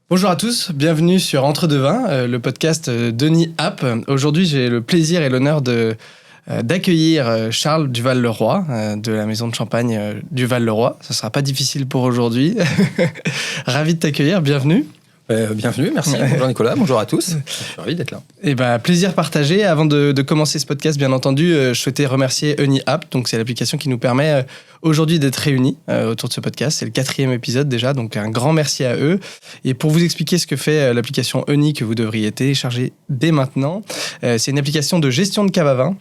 Bonjour à tous, bienvenue sur Entre deux vins, le podcast Denis App. Aujourd'hui, j'ai le plaisir et l'honneur d'accueillir Charles Duval-Leroy de la maison de champagne Duval-Leroy. Ça ne sera pas difficile pour aujourd'hui. Ravi de t'accueillir, bienvenue. Bienvenue, merci. Bonjour Nicolas, bonjour à tous. Je suis ravi d'être là. Et plaisir partagé. Avant de commencer ce podcast, bien entendu, je souhaitais remercier Eni App. Donc, c'est l'application qui nous permet aujourd'hui d'être réunis autour de ce podcast. C'est le 4e épisode déjà, donc un grand merci à eux. Et pour vous expliquer ce que fait l'application Eni que vous devriez télécharger dès maintenant, c'est une application de gestion de cave à vin.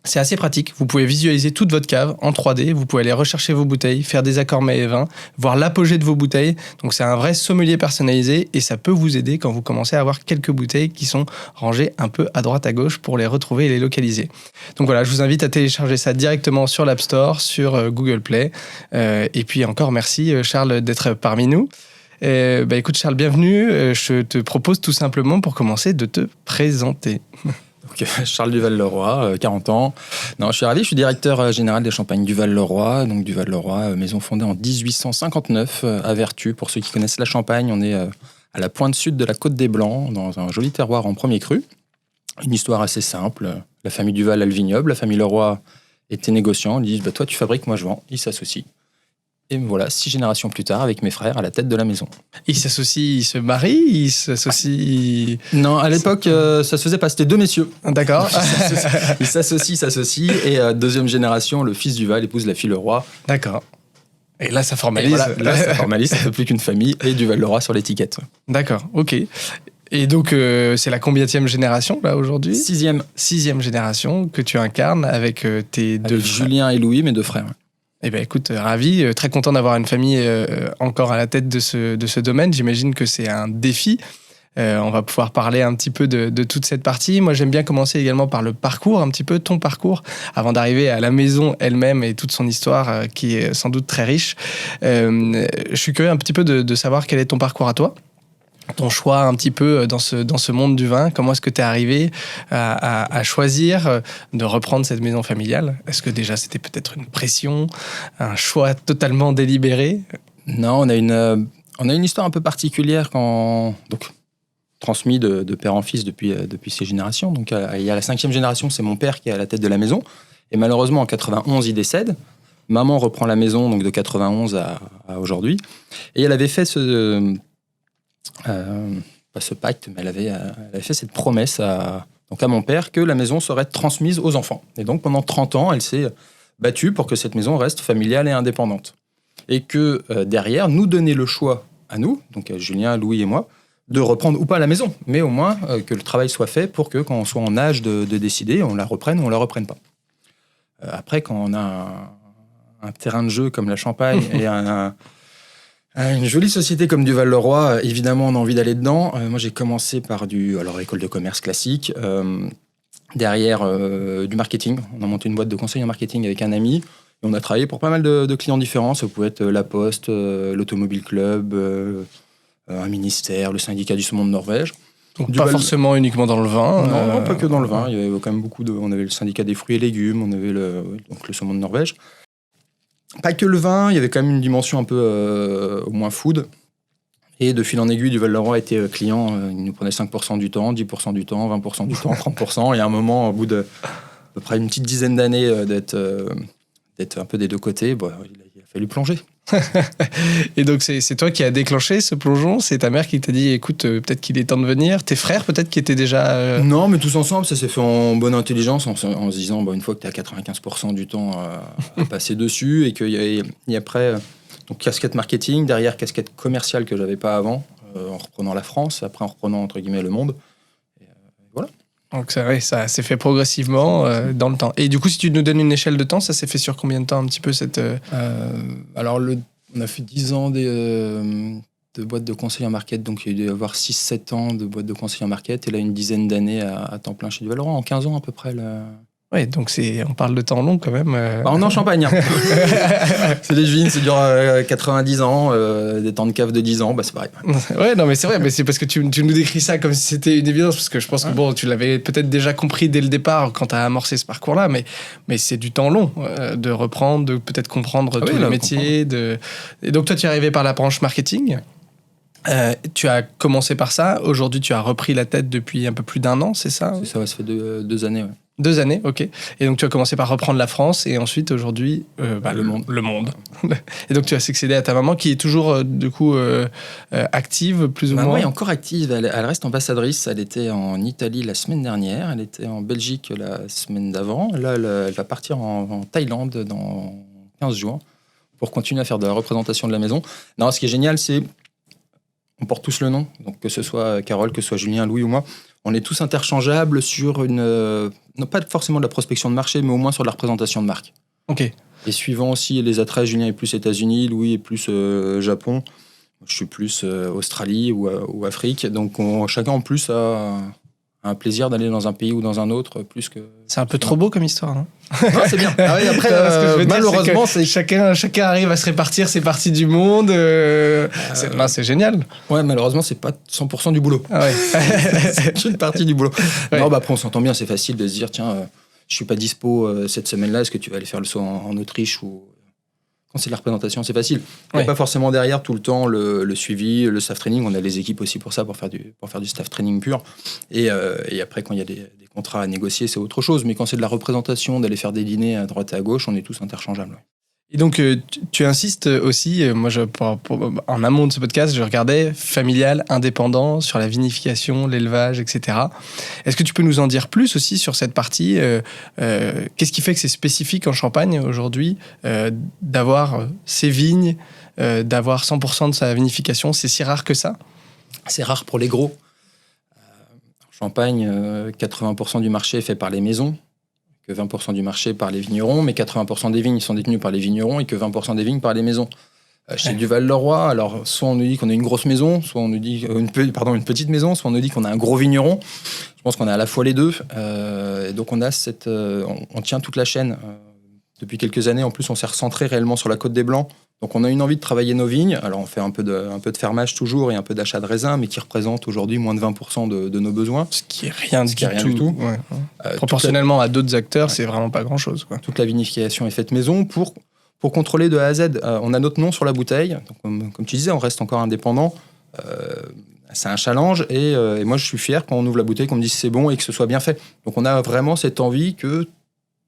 C'est assez pratique, vous pouvez visualiser toute votre cave en 3D, vous pouvez aller rechercher vos bouteilles, faire des accords mets et vins, voir l'apogée de vos bouteilles. Donc c'est un vrai sommelier personnalisé et ça peut vous aider quand vous commencez à avoir quelques bouteilles qui sont rangées un peu à droite à gauche pour les retrouver et les localiser. Donc voilà, je vous invite à télécharger ça directement sur l'App Store, sur Google Play. Et puis encore merci Charles d'être parmi nous. Écoute Charles, bienvenue. Je te propose tout simplement pour commencer de te présenter. Donc, Charles Duval-Leroy, 40 ans. Non, je suis ravi, je suis directeur général des champagnes Duval-Leroy. Donc Duval-Leroy, maison fondée en 1859 à Vertus. Pour ceux qui connaissent la Champagne, on est à la pointe sud de la Côte des Blancs, dans un joli terroir en premier cru. Une histoire assez simple. La famille Duval a le vignoble, la famille Leroy était négociant. Ils disent toi tu fabriques, moi je vends. Ils s'associent. Et voilà, 6 générations plus tard, avec mes frères à la tête de la maison. Ils s'associent, ils se marient, ils s'associent... Non, à l'époque, ça se faisait pas, c'était 2 messieurs. D'accord. Ils s'associent, et deuxième génération, le fils Duval épouse la fille Leroy. D'accord. Et là, ça formalise. Voilà, là, ça formalise, ça ne fait plus qu'une famille, et Duval-Leroy sur l'étiquette. D'accord, ok. Et donc, c'est la combienième génération, là, aujourd'hui ? 6e génération que tu incarnes avec tes deux frères. Julien et Louis, mes 2 frères. Écoute, ravi, très content d'avoir une famille encore à la tête de ce domaine. J'imagine que c'est un défi. On va pouvoir parler un petit peu de toute cette partie. Moi, j'aime bien commencer également par le parcours, un petit peu ton parcours, avant d'arriver à la maison elle-même et toute son histoire qui est sans doute très riche. Je suis curieux un petit peu de savoir quel est ton parcours à toi. Ton choix un petit peu dans ce monde du vin, comment est-ce que tu es arrivé à choisir de reprendre cette maison familiale ? Est-ce que déjà c'était peut-être une pression, un choix totalement délibéré ? Non, on a une histoire un peu particulière donc transmis de père en fils depuis ces générations. Donc il y a la 5e génération, c'est mon père qui est à la tête de la maison. Et malheureusement en 91 il décède. Maman reprend la maison donc de 91 à aujourd'hui. Et elle avait fait pas ce pacte, mais elle avait fait cette promesse à mon père que la maison serait transmise aux enfants. Et donc pendant 30 ans, elle s'est battue pour que cette maison reste familiale et indépendante. Et que derrière, nous donner le choix à nous, donc à Julien, Louis et moi, de reprendre ou pas la maison, mais au moins que le travail soit fait pour que quand on soit en âge de décider, on la reprenne ou on la reprenne pas. Après, quand on a un terrain de jeu comme la Champagne et une jolie société comme Duval-Leroy, évidemment, on a envie d'aller dedans. Moi, j'ai commencé par école de commerce classique. Derrière, du marketing. On a monté une boîte de conseil en marketing avec un ami. Et on a travaillé pour pas mal de clients différents. Ça pouvait être La Poste, l'Automobile Club, un ministère, le syndicat du saumon de Norvège. Donc pas forcément uniquement dans le vin. Non, pas que dans le vin. Il y avait quand même on avait le syndicat des fruits et légumes, on avait le saumon de Norvège. Pas que le vin, il y avait quand même une dimension un peu au moins food. Et de fil en aiguille, Duval-Leroy était client. Il nous prenait 5% du temps, 10% du temps, 20% du temps, 30%. Et à un moment, au bout de à peu près une petite dizaine d'années d'être un peu des deux côtés, il a fallu plonger. Et donc, c'est toi qui as déclenché ce plongeon ? C'est ta mère qui t'a dit, écoute, peut-être qu'il est temps de venir ? Tes frères, peut-être, qui étaient déjà... Non, mais tous ensemble, ça s'est fait en bonne intelligence, en se disant, une fois que tu as 95% du temps à passer dessus, et qu'il y a après, donc casquette marketing, derrière casquette commerciale que j'avais pas avant, en reprenant la France, après en reprenant, entre guillemets, le monde. Et voilà. Donc ça s'est fait progressivement dans le temps. Et du coup, si tu nous donnes une échelle de temps, ça s'est fait sur combien de temps un petit peu cette... on a fait 10 ans de boîte de conseil en market, donc il y a dû y avoir 6-7 ans de boîte de conseil en market, et là une dizaine d'années à temps plein chez Duval-Leroy, en 15 ans à peu près. Oui, donc on parle de temps long quand même. On est en Champagne. Hein. C'est des vignes, ça dure 90 ans, des temps de cave de 10 ans, c'est pareil. Ouais, non, mais c'est vrai, mais c'est parce que tu nous décris ça comme si c'était une évidence, parce que je pense que tu l'avais peut-être déjà compris dès le départ quand tu as amorcé ce parcours-là, mais c'est du temps long de reprendre, de peut-être comprendre tout le métier. Et donc toi, tu es arrivé par la branche marketing ? Tu as commencé par ça. Aujourd'hui, tu as repris la tête depuis un peu plus d'1 an, c'est ça? C'est ça, ça fait 2 années. Ouais. 2 années, ok. Et donc, tu as commencé par reprendre la France et ensuite, aujourd'hui, Le monde. Le monde. Et donc, tu as succédé à ta maman qui est toujours, du coup, active, plus ou Maman moins. est encore active, elle reste ambassadrice. Elle était en Italie la semaine dernière, elle était en Belgique la semaine d'avant. Là, elle va partir en Thaïlande dans 15 jours pour continuer à faire de la représentation de la maison. Non, ce qui est génial, c'est on porte tous le nom, donc que ce soit Carole, que ce soit Julien, Louis ou moi, on est tous interchangeables sur non pas forcément de la prospection de marché, mais au moins sur de la représentation de marque. Ok. Et suivant aussi les attraits, Julien est plus États-Unis, Louis est plus Japon, je suis plus Australie ou Afrique. Donc chacun en plus a un plaisir d'aller dans un pays ou dans un autre plus que. C'est un peu trop beau comme histoire, non? Non, c'est bien. Ah oui, après, Ce que je veux dire, malheureusement, c'est que chacun arrive à se répartir ses parties du monde. C'est génial. Ouais, malheureusement, c'est pas 100% du boulot. Ah ouais. C'est une partie du boulot. Ouais. Non, après, on s'entend bien, c'est facile de se dire, tiens, je suis pas dispo cette semaine-là, est-ce que tu vas aller faire le saut en Autriche ou. Quand c'est de la représentation, c'est facile. Il n'y a pas forcément derrière tout le temps le suivi, le staff training. On a les équipes aussi pour ça, pour faire du staff training pur. Et après, quand il y a des contrats à négocier, c'est autre chose. Mais quand c'est de la représentation, d'aller faire des dîners à droite et à gauche, on est tous interchangeables. Et donc, tu insistes aussi, moi, en amont de ce podcast, je regardais familial, indépendant, sur la vinification, l'élevage, etc. Est-ce que tu peux nous en dire plus aussi sur cette partie qu'est-ce qui fait que c'est spécifique en Champagne aujourd'hui d'avoir ces vignes, d'avoir 100% de sa vinification? C'est si rare que ça? C'est rare pour les gros. En Champagne, 80% du marché est fait par les maisons. Que 20% du marché par les vignerons, mais 80% des vignes sont détenues par les vignerons et que 20% des vignes par les maisons. Chez Duval-le-Roi, alors soit on nous dit qu'on a une grosse maison, soit on nous dit une petite maison, soit on nous dit qu'on a un gros vigneron. Je pense qu'on a à la fois les deux. Et donc on a on tient toute la chaîne. Depuis quelques années, en plus, on s'est recentré réellement sur la Côte des Blancs. Donc on a une envie de travailler nos vignes. Alors on fait un peu de fermage toujours et un peu d'achat de raisins, mais qui représente aujourd'hui moins de 20% de nos besoins. Ce qui est rien du tout. Ouais. Proportionnellement à d'autres acteurs, c'est vraiment pas grand-chose, quoi. Toute la vinification est faite maison pour contrôler de A à Z. On a notre nom sur la bouteille. Donc, comme tu disais, on reste encore indépendant. C'est un challenge et moi je suis fier quand on ouvre la bouteille, qu'on me dise c'est bon et que ce soit bien fait. Donc on a vraiment cette envie que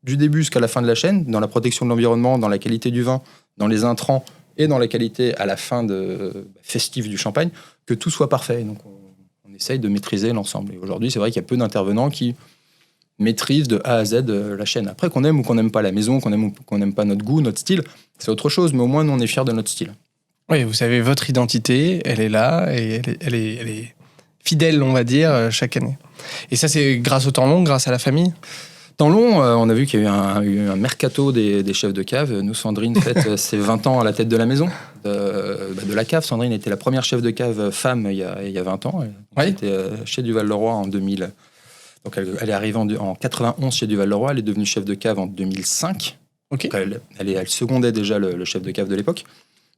du début jusqu'à la fin de la chaîne, dans la protection de l'environnement, dans la qualité du vin, dans les intrants et dans la qualité à la fin festive du champagne, que tout soit parfait. Donc on essaye de maîtriser l'ensemble. Et aujourd'hui, c'est vrai qu'il y a peu d'intervenants qui maîtrisent de A à Z la chaîne. Après, qu'on aime ou qu'on n'aime pas la maison, qu'on aime ou qu'on n'aime pas notre goût, notre style, c'est autre chose, mais au moins, nous, on est fiers de notre style. Oui, vous savez, votre identité, elle est là et elle est fidèle, on va dire, chaque année. Et ça, c'est grâce au temps long, grâce à la famille? Temps long, on a vu qu'il y a eu un mercato des chefs de cave. Nous, Sandrine fête ses 20 ans à la tête de la maison, de la cave. Sandrine était la première chef de cave femme il y a 20 ans. Elle était chez Duval-le-Roi en 2000. Donc elle est arrivée en 91 chez Duval-le-Roi. Elle est devenue chef de cave en 2005. Okay. Donc elle secondait déjà le chef de cave de l'époque.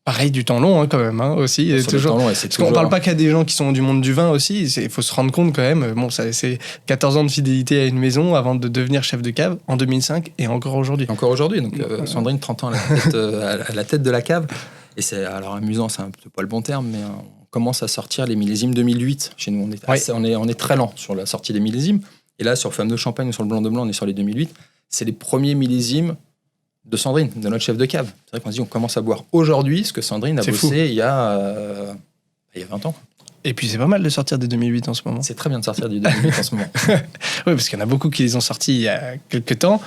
Pareil, du temps long quand même, aussi. Toujours. Parce qu'on ne parle pas qu'à des gens qui sont du monde du vin aussi. Il faut se rendre compte quand même. Bon, c'est 14 ans de fidélité à une maison avant de devenir chef de cave en 2005 et encore aujourd'hui. Encore aujourd'hui. Donc Sandrine, 30 ans à la tête de la cave. Et c'est alors amusant, c'est un peu pas le bon terme, mais on commence à sortir les millésimes 2008. Chez nous, on est très lent sur la sortie des millésimes. Et là, sur Femme de Champagne ou sur le Blanc de Blanc, on est sur les 2008. C'est les premiers millésimes de Sandrine, de notre chef de cave. C'est vrai qu'on se dit, on commence à boire aujourd'hui ce que Sandrine a bossé il y a 20 ans. Et puis c'est pas mal de sortir des 2008 en ce moment. C'est très bien de sortir des 2008 en ce moment. Oui, parce qu'il y en a beaucoup qui les ont sortis il y a quelques temps.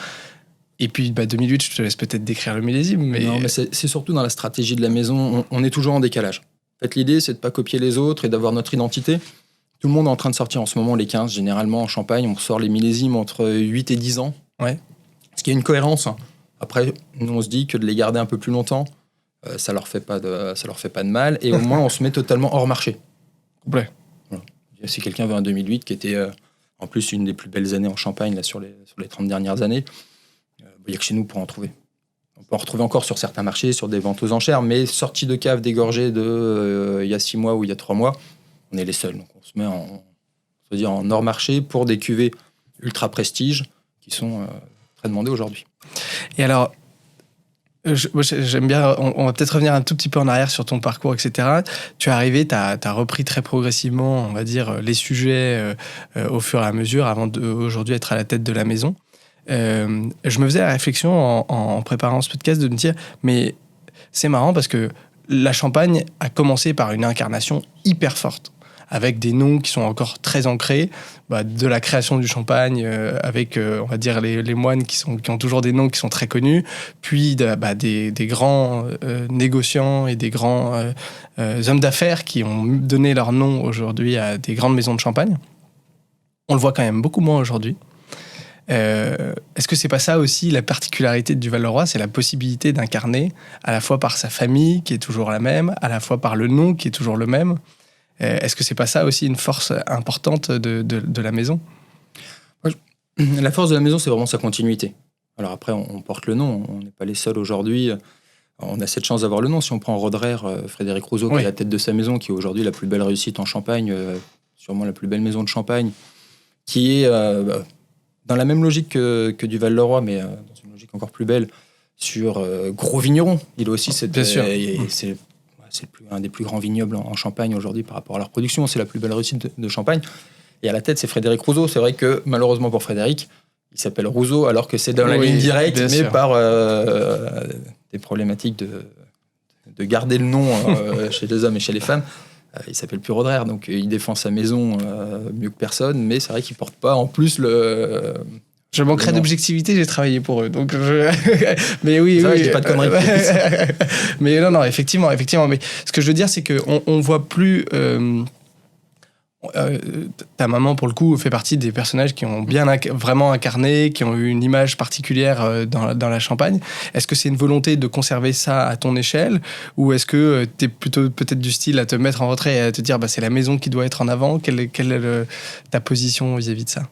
Et puis 2008, je te laisse peut-être décrire le millésime. Mais... Non, mais c'est surtout dans la stratégie de la maison, on est toujours en décalage. En fait, l'idée, c'est de ne pas copier les autres et d'avoir notre identité. Tout le monde est en train de sortir en ce moment les 15. Généralement, en Champagne, on sort les millésimes entre 8 et 10 ans. Ouais. Ce qui est une cohérence. Après, nous, on se dit que de les garder un peu plus longtemps, ça leur fait pas de mal. Et au moins, on se met totalement hors marché. Complet. Voilà. Si quelqu'un veut un 2008, qui était en plus une des plus belles années en Champagne là, sur les 30 dernières années, il n'y a que chez nous pour en trouver. On peut en retrouver encore sur certains marchés, sur des ventes aux enchères, mais sortie de cave dégorgée il y a 6 mois ou il y a 3 mois, on est les seuls. Donc on se met en hors marché pour des cuvées ultra prestige qui sont très demandées aujourd'hui. Et alors, Moi, j'aime bien, on va peut-être revenir un tout petit peu en arrière sur ton parcours, etc. Tu es arrivé, tu as repris très progressivement, on va dire, les sujets au fur et à mesure avant d'aujourd'hui être à la tête de la maison. Je me faisais la réflexion en préparant ce podcast de me dire, mais c'est marrant parce que la Champagne a commencé par une incarnation hyper forte, avec des noms qui sont encore très ancrés, de la création du champagne, avec, on va dire, les moines qui ont toujours des noms qui sont très connus, puis des grands négociants et des grands hommes d'affaires qui ont donné leur nom aujourd'hui à des grandes maisons de champagne. On le voit quand même beaucoup moins aujourd'hui. Est-ce que c'est pas ça aussi la particularité du Val-de-Roi, c'est la possibilité d'incarner à la fois par sa famille qui est toujours la même, à la fois par le nom qui est toujours le même. Est-ce que c'est pas ça aussi une force importante de la maison ? La force de la maison, c'est vraiment sa continuité. Alors après, on porte le nom, on n'est pas les seuls aujourd'hui. On a cette chance d'avoir le nom. Si on prend Roderer, Frédéric Rousseau, qui est à la tête de sa maison, qui est aujourd'hui la plus belle réussite en Champagne, sûrement la plus belle maison de Champagne, qui est dans la même logique que du Val-de-Roi, mais dans une logique encore plus belle, sur gros vignerons. Il a aussi cette... Bien sûr. C'est un des plus grands vignobles en Champagne aujourd'hui par rapport à leur production. C'est la plus belle réussite de Champagne. Et à la tête, c'est Frédéric Rousseau. C'est vrai que malheureusement pour Frédéric, il s'appelle Rousseau alors que c'est dans la ligne directe, mais sûr. Par des problématiques de garder le nom chez les hommes et chez les femmes. Il s'appelle plus Roderer, donc il défend sa maison mieux que personne, mais c'est vrai qu'il porte pas en plus le... Je manquerais d'objectivité, j'ai travaillé pour eux. Donc mais oui, ça, je dis pas de conneries. Mais non, effectivement. Mais ce que je veux dire, c'est qu'on voit plus. Ta maman, pour le coup, fait partie des personnages qui ont vraiment incarné, qui ont eu une image particulière dans la Champagne. Est-ce que c'est une volonté de conserver ça à ton échelle, ou est-ce que tu es plutôt peut-être du style à te mettre en retrait et à te dire c'est la maison qui doit être en avant ? Quelle est ta position vis-à-vis de ça ?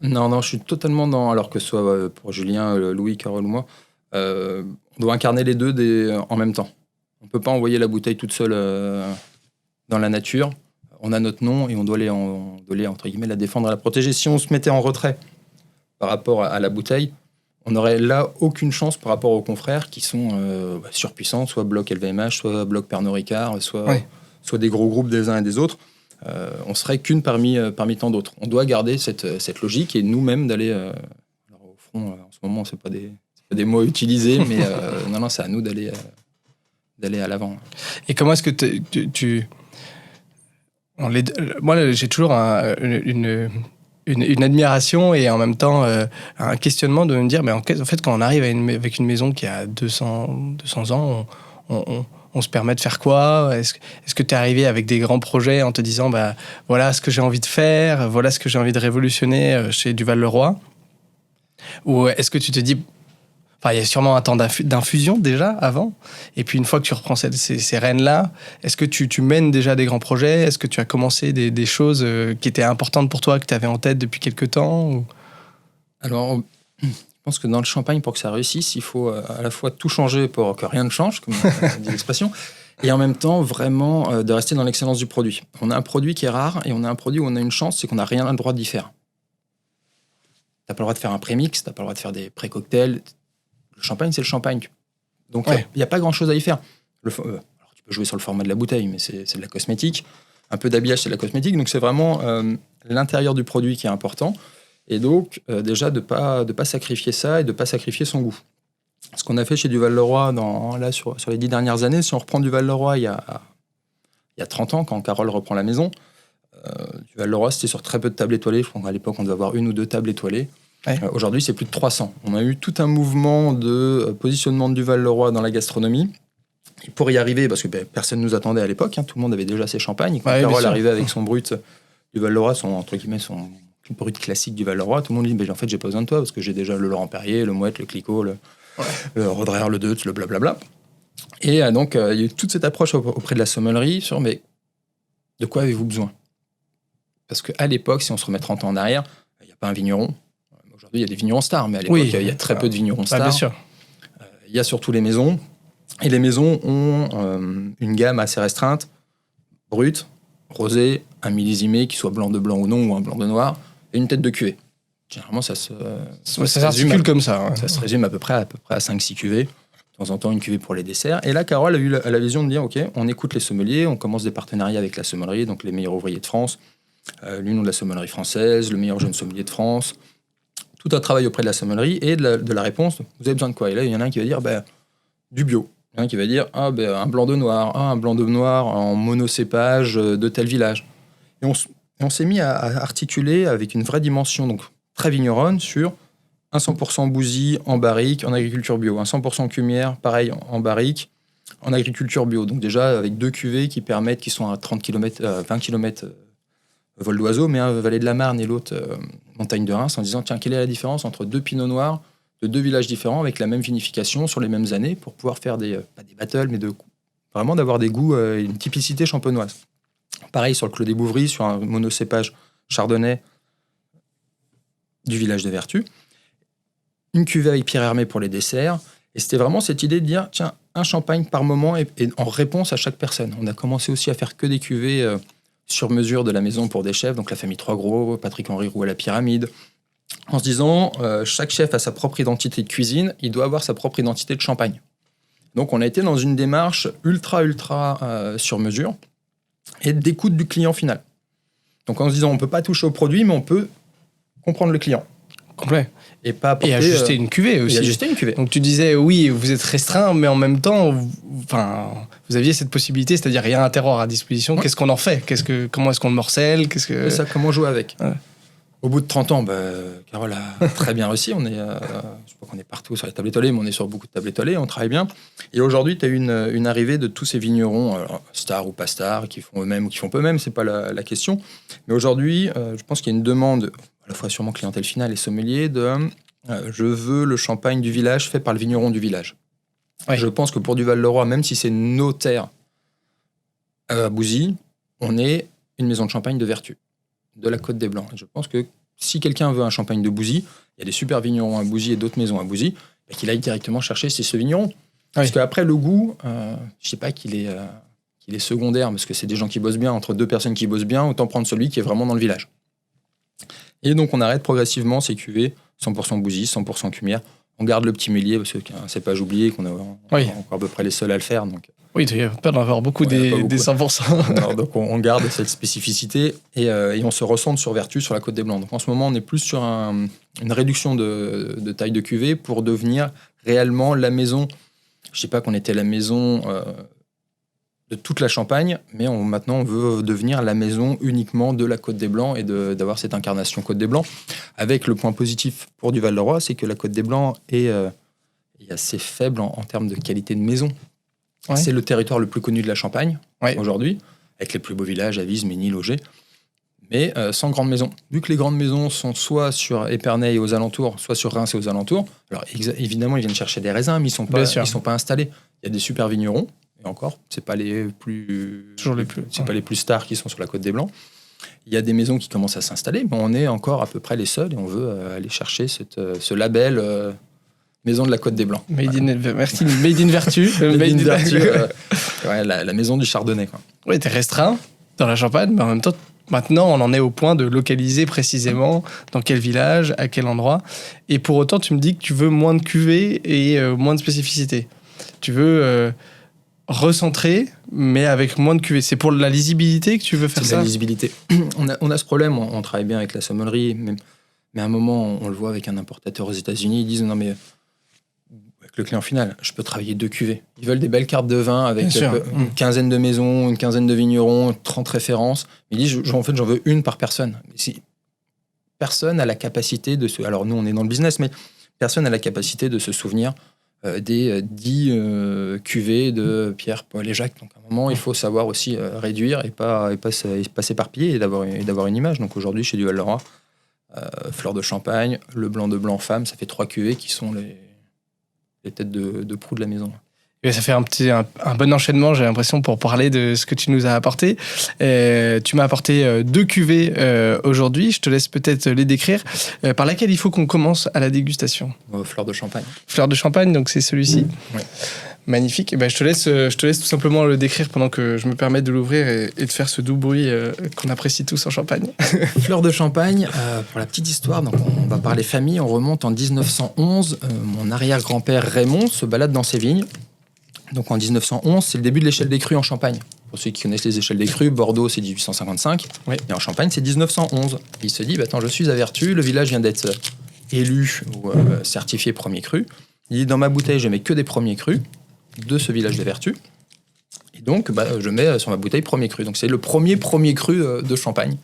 Non, je suis totalement dans... Alors que ce soit pour Julien, Louis, Carole ou moi, on doit incarner les deux en même temps. On ne peut pas envoyer la bouteille toute seule dans la nature. On a notre nom et on doit aller, entre guillemets, la défendre et la protéger. Si on se mettait en retrait par rapport à la bouteille, on n'aurait là aucune chance par rapport aux confrères qui sont surpuissants, soit bloc LVMH, soit bloc Pernod Ricard, soit des gros groupes des uns et des autres. On serait qu'une parmi tant d'autres. On doit garder cette logique et nous-mêmes d'aller... alors au fond, en ce moment, c'est pas des mots utilisés, mais non, c'est à nous d'aller à l'avant. Et comment est-ce que tu... Moi, j'ai toujours une admiration et en même temps un questionnement de me dire, mais en fait, quand on arrive avec une maison qui a 200 ans, on se permet de faire quoi ? Est-ce que tu es arrivé avec des grands projets en te disant, voilà ce que j'ai envie de faire, voilà ce que j'ai envie de révolutionner chez du Val-de-Roi ? Ou est-ce que tu te dis... il y a sûrement un temps d'infusion déjà avant. Et puis une fois que tu reprends ces rênes-là, est-ce que tu mènes déjà des grands projets ? Est-ce que tu as commencé des choses qui étaient importantes pour toi, que tu avais en tête depuis quelque temps ou... Alors, je pense que dans le champagne, pour que ça réussisse, il faut à la fois tout changer pour que rien ne change, comme dit l'expression, et en même temps vraiment de rester dans l'excellence du produit. On a un produit qui est rare et on a un produit où on a une chance, c'est qu'on n'a rien le droit d'y faire. T'as pas le droit de faire un prémix, t'as pas le droit de faire des pré-cocktails. Le champagne, c'est le champagne. Donc, il n'y a pas grand-chose à y faire. Alors, tu peux jouer sur le format de la bouteille, mais c'est de la cosmétique. Un peu d'habillage, c'est de la cosmétique. Donc, c'est vraiment l'intérieur du produit qui est important. Et donc, déjà, de pas sacrifier ça et de ne pas sacrifier son goût. Ce qu'on a fait chez du Val-de-Roi sur les 10 dernières années, si on reprend du Val-de-Roi il y a 30 ans, quand Carole reprend la maison, du Val-de-Roi, c'était sur très peu de tables étoilées. Je crois qu'à l'époque, on devait avoir 1 ou 2 tables étoilées. Ouais. Aujourd'hui, c'est plus de 300. On a eu tout un mouvement de positionnement du Val-de-Roi dans la gastronomie. Et pour y arriver, parce que personne ne nous attendait à l'époque, tout le monde avait déjà ses champagnes. Quand Carole arrivait avec son brut du Val-de-Roi, son brut classique du Val-de-Roi, tout le monde dit en fait, j'ai pas besoin de toi parce que j'ai déjà le Laurent Perrier, le Mouette, le Clicquot, le Roderer, le Deutz, le blablabla. Et donc, il y a eu toute cette approche auprès de la sommellerie sur mais de quoi avez-vous besoin ? Parce qu'à l'époque, si on se remet 30 ans en arrière, il n'y a pas un vigneron. Aujourd'hui, il y a des vignerons stars, mais à l'époque, il y a très peu de vignerons stars. Bien sûr. Il y a surtout les maisons. Et les maisons ont une gamme assez restreinte, brut, rosé, un millésimé, qui soit blanc de blanc ou non, ou un blanc de noir, et une tête de cuvée. Généralement, ça s'articule comme ça. Ça se résume à peu près à 5-6 cuvées. de temps en temps une cuvée pour les desserts. Et là, Carole a eu la vision de dire, OK, on écoute les sommeliers, on commence des partenariats avec la sommellerie, donc les meilleurs ouvriers de France, l'Union de la sommellerie française, le meilleur jeune sommelier de France, tout un travail auprès de la sommellerie et de la réponse, vous avez besoin de quoi? Et là, il y en a un qui va dire, du bio. Il y en a un qui va dire, un blanc de noir, un blanc de noir en monocépage de tel village. Et on s'est mis à articuler avec une vraie dimension, donc très vigneronne, sur un 100% bousy en barrique en agriculture bio, un 100% cumière, pareil, en barrique en agriculture bio. Donc déjà, avec 2 cuvées qui sont à 30 km, 20 km vol d'oiseau, mais un vallée de la Marne et l'autre montagne de Reims, en disant, tiens, quelle est la différence entre 2 pinots noirs de 2 villages différents avec la même vinification sur les mêmes années pour pouvoir faire pas des battles, mais vraiment d'avoir des goûts, une typicité champenoise. Pareil sur le Clos des Bouvries, sur un monocépage chardonnay du village de Vertus. Une cuvée avec Pierre Hermé pour les desserts. Et c'était vraiment cette idée de dire, tiens, un champagne par moment et en réponse à chaque personne. On a commencé aussi à faire que des cuvées sur mesure de la maison pour des chefs, donc la famille Trois-Gros, Patrick-Henri Roux à la Pyramide, en se disant, chaque chef a sa propre identité de cuisine, il doit avoir sa propre identité de champagne. Donc on a été dans une démarche ultra sur mesure et d'écoute du client final. Donc en se disant, on ne peut pas toucher au produit, mais on peut comprendre le client. Complet. Et pas apporter, et ajuster une cuvée aussi. Et ajuster une cuvée. Donc tu disais, oui, vous êtes restreint, mais en même temps, vous aviez cette possibilité, c'est-à-dire il y a un terroir à disposition. Ouais. Qu'est-ce qu'on en fait? Comment est-ce qu'on le morcelle? C'est ça, comment jouer avec. Ouais. Au bout de 30 ans, Carole a très bien réussi. Je sais pas qu'on est partout sur les tables étoilées, mais on est sur beaucoup de tables étoilées, on travaille bien. Et aujourd'hui, tu as eu une arrivée de tous ces vignerons, stars ou pas stars, qui font eux-mêmes ou qui font peu eux-mêmes, c'est pas la question. Mais aujourd'hui, je pense qu'il y a une demande, à la fois sûrement clientèle finale et sommelier, je veux le champagne du village fait par le vigneron du village. Ouais. Je pense que pour du Val-de-Roi, même si c'est nos terres à Bouzy, on est une maison de champagne de Vertus, de la Côte des Blancs. Et je pense que si quelqu'un veut un champagne de Bouzy, il y a des super vignerons à Bouzy et d'autres maisons à Bouzy, qu'il aille directement chercher ce vigneron. Oui. Parce qu'après, le goût, je sais pas qu'il est secondaire, parce que c'est des gens qui bossent bien, entre 2 personnes qui bossent bien, autant prendre celui qui est vraiment dans le village. Et donc, on arrête progressivement ces cuvées 100% Bouzy, 100% cumière. On garde le petit mélier, parce que c'est pas oublié qu'on est encore à peu près les seuls à le faire. Donc. Oui, il n'y a pas d'en avoir beaucoup des 100%. Alors, donc, on garde cette spécificité et on se recentre sur Vertus, sur la Côte des Blancs. Donc, en ce moment, on est plus sur une réduction de taille de cuvée pour devenir réellement la maison. Je ne sais pas qu'on était la maison de toute la Champagne, mais maintenant, on veut devenir la maison uniquement de la Côte des Blancs et d'avoir cette incarnation Côte des Blancs. Avec le point positif pour du Val-de-Roi, c'est que la Côte des Blancs est assez faible en termes de qualité de maison. Ouais. C'est le territoire le plus connu de la Champagne aujourd'hui, avec les plus beaux villages, Avize, Ménil, Logé, mais sans grandes maisons. Vu que les grandes maisons sont soit sur Épernay et aux alentours, soit sur Reims et aux alentours, alors évidemment, ils viennent chercher des raisins, mais ils ne sont pas installés. Il y a des super vignerons, et encore, c'est pas les plus stars qui sont sur la Côte des Blancs. Il y a des maisons qui commencent à s'installer, mais on est encore à peu près les seuls, et on veut aller chercher ce label... Maison de la Côte des Blancs. Merci, Made in Vertus. Made in Vertus, la maison du Chardonnay. Quoi. Oui, t'es restreint dans la Champagne, mais en même temps, maintenant, on en est au point de localiser précisément dans quel village, à quel endroit. Et pour autant, tu me dis que tu veux moins de cuvées et moins de spécificité. Tu veux recentrer, mais avec moins de cuvées. C'est pour la lisibilité que tu veux faire ça? C'est la lisibilité. On a ce problème, on travaille bien avec la sommellerie, mais à un moment, on le voit avec un importateur aux États-Unis, ils disent non, mais le client final, je peux travailler 2 cuvées. Ils veulent des belles cartes de vin avec une quinzaine de maisons, une quinzaine de vignerons, 30 références. Ils disent, en fait, j'en veux une par personne. Si personne n'a la capacité de se... Alors nous, on est dans le business, mais personne n'a la capacité de se souvenir des 10 cuvées de Pierre, Paul et Jacques. Donc à un moment, il faut savoir aussi réduire et pas s'éparpiller et d'avoir une image. Donc aujourd'hui, chez du Val-de-Roi, Fleur de Champagne, le blanc de blanc femme, ça fait 3 cuvées qui sont les têtes de proue de la maison. Et ça fait un bon enchaînement, j'ai l'impression, pour parler de ce que tu nous as apporté. Tu m'as apporté 2 cuvées aujourd'hui, je te laisse peut-être les décrire. Par laquelle il faut qu'on commence à la dégustation? Fleur de Champagne. Fleur de Champagne, donc c'est celui-ci. Oui. Magnifique. Eh ben, je te laisse tout simplement le décrire pendant que je me permets de l'ouvrir et de faire ce doux bruit qu'on apprécie tous en Champagne. Fleur de Champagne, pour la petite histoire, donc on va parler famille, on remonte en 1911. Mon arrière-grand-père Raymond se balade dans ses vignes. Donc en 1911, c'est le début de l'échelle des crus en Champagne. Pour ceux qui connaissent les échelles des crus, Bordeaux c'est 1855, Oui. et en Champagne c'est 1911. Et il se dit, attends, je suis à Vertus, le village vient d'être élu ou certifié premier cru. Il dit, dans ma bouteille, je mets que des premiers crus de ce village de Vertus. Et donc, je mets sur ma bouteille premier cru. Donc c'est le premier cru de Champagne.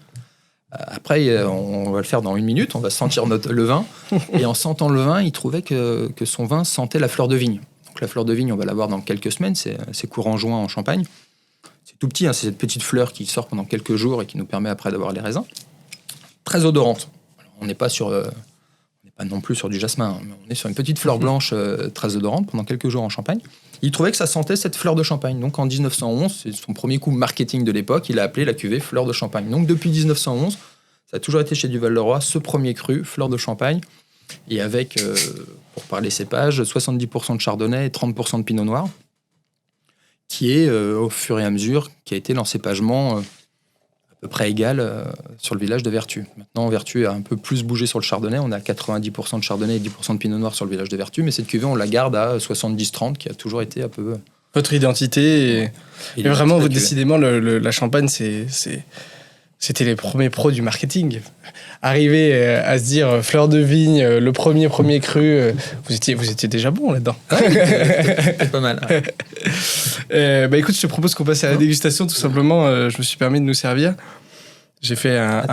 Après, on va le faire dans 1 minute, on va sentir le vin. Et en sentant le vin, il trouvait que son vin sentait la fleur de vigne. Donc la fleur de vigne, on va l'avoir dans quelques semaines, c'est courant juin en Champagne. C'est tout petit, c'est cette petite fleur qui sort pendant quelques jours et qui nous permet après d'avoir les raisins. Très odorante. Alors, on n'est pas non plus sur du jasmin, mais on est sur une petite fleur blanche très odorante pendant quelques jours en Champagne. Il trouvait que ça sentait cette fleur de Champagne. Donc en 1911, c'est son premier coup marketing de l'époque, il a appelé la cuvée fleur de Champagne. Donc depuis 1911, ça a toujours été chez Duval-le-Roi, ce premier cru, fleur de Champagne, et avec, pour parler cépage, 70% de chardonnay et 30% de pinot noir, qui est, au fur et à mesure, qui a été l'encépagement à peu près égal sur le village de Vertus. Maintenant, Vertus a un peu plus bougé sur le chardonnay. On a 90% de chardonnay et 10% de pinot noir sur le village de Vertus, mais cette cuvée, on la garde à 70-30, qui a toujours été un peu... Votre identité et vraiment, décidément, la Champagne, c'était les premiers pros du marketing. Arriver à se dire fleur de vigne, le premier cru, vous étiez déjà bon là-dedans. C'est pas mal. Écoute, je te propose qu'on passe à la dégustation, tout simplement. Je me suis permis de nous servir. J'ai fait à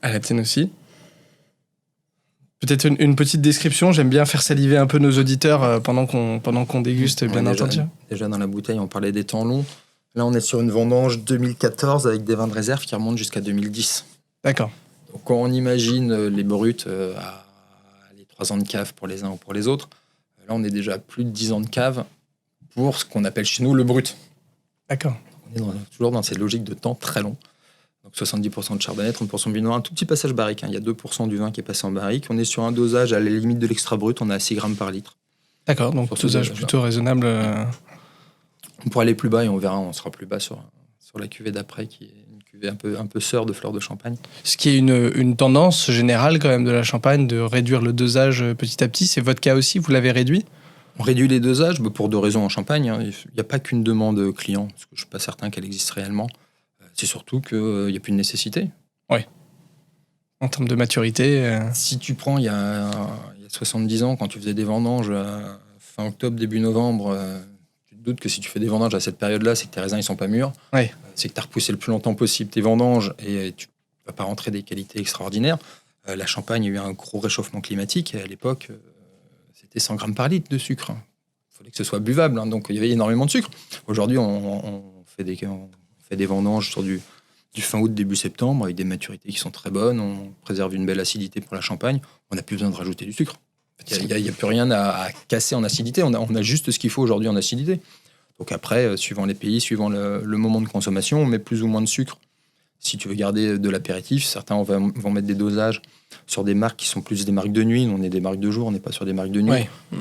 la tienne aussi. Peut-être une petite description. J'aime bien faire saliver un peu nos auditeurs pendant qu'on déguste, bien entendu. Déjà dans la bouteille, on parlait des temps longs. Là, on est sur une vendange 2014 avec des vins de réserve qui remontent jusqu'à 2010. D'accord. Donc, quand on imagine les bruts à les 3 ans de cave pour les uns ou pour les autres, là, on est déjà à plus de 10 ans de cave pour ce qu'on appelle chez nous le brut. D'accord. On est toujours dans cette logique de temps très long. Donc 70% de chardonnay, 30% de vin noir, un tout petit passage barrique. Il y a 2% du vin qui est passé en barrique. On est sur un dosage à la limite de l'extra brut, on est à 6 grammes par litre. D'accord, donc dosage plutôt raisonnable. On pourra aller plus bas et on verra, on sera plus bas sur la cuvée d'après, qui est une cuvée un peu sœur de fleur de Champagne. Ce qui est une tendance générale quand même de la Champagne, de réduire le dosage petit à petit. C'est votre cas aussi, vous l'avez réduit ? On réduit les dosages pour 2 raisons en Champagne. Il n'y a pas qu'une demande client, parce que je ne suis pas certain qu'elle existe réellement. C'est surtout qu'il n'y a plus de nécessité. Oui. En termes de maturité. Si tu prends il y a 70 ans, quand tu faisais des vendanges fin octobre, début novembre, tu te doutes que si tu fais des vendanges à cette période-là, c'est que tes raisins ne sont pas mûrs. Oui. C'est que tu as repoussé le plus longtemps possible tes vendanges et tu ne vas pas rentrer des qualités extraordinaires. La Champagne a eu un gros réchauffement climatique. Et à l'époque, c'était 100 grammes par litre de sucre. Il fallait que ce soit buvable, donc il y avait énormément de sucre. Aujourd'hui, on fait des vendanges sur du fin août, début septembre, avec des maturités qui sont très bonnes. On préserve une belle acidité pour la Champagne. On n'a plus besoin de rajouter du sucre. Il n'y a plus rien à casser en acidité. On a juste ce qu'il faut aujourd'hui en acidité. Donc après, suivant les pays, suivant le moment de consommation, on met plus ou moins de sucre. Si tu veux garder de l'apéritif, certains vont mettre des dosages sur des marques qui sont plus des marques de nuit. On est des marques de jour, on n'est pas sur des marques de nuit. Oui.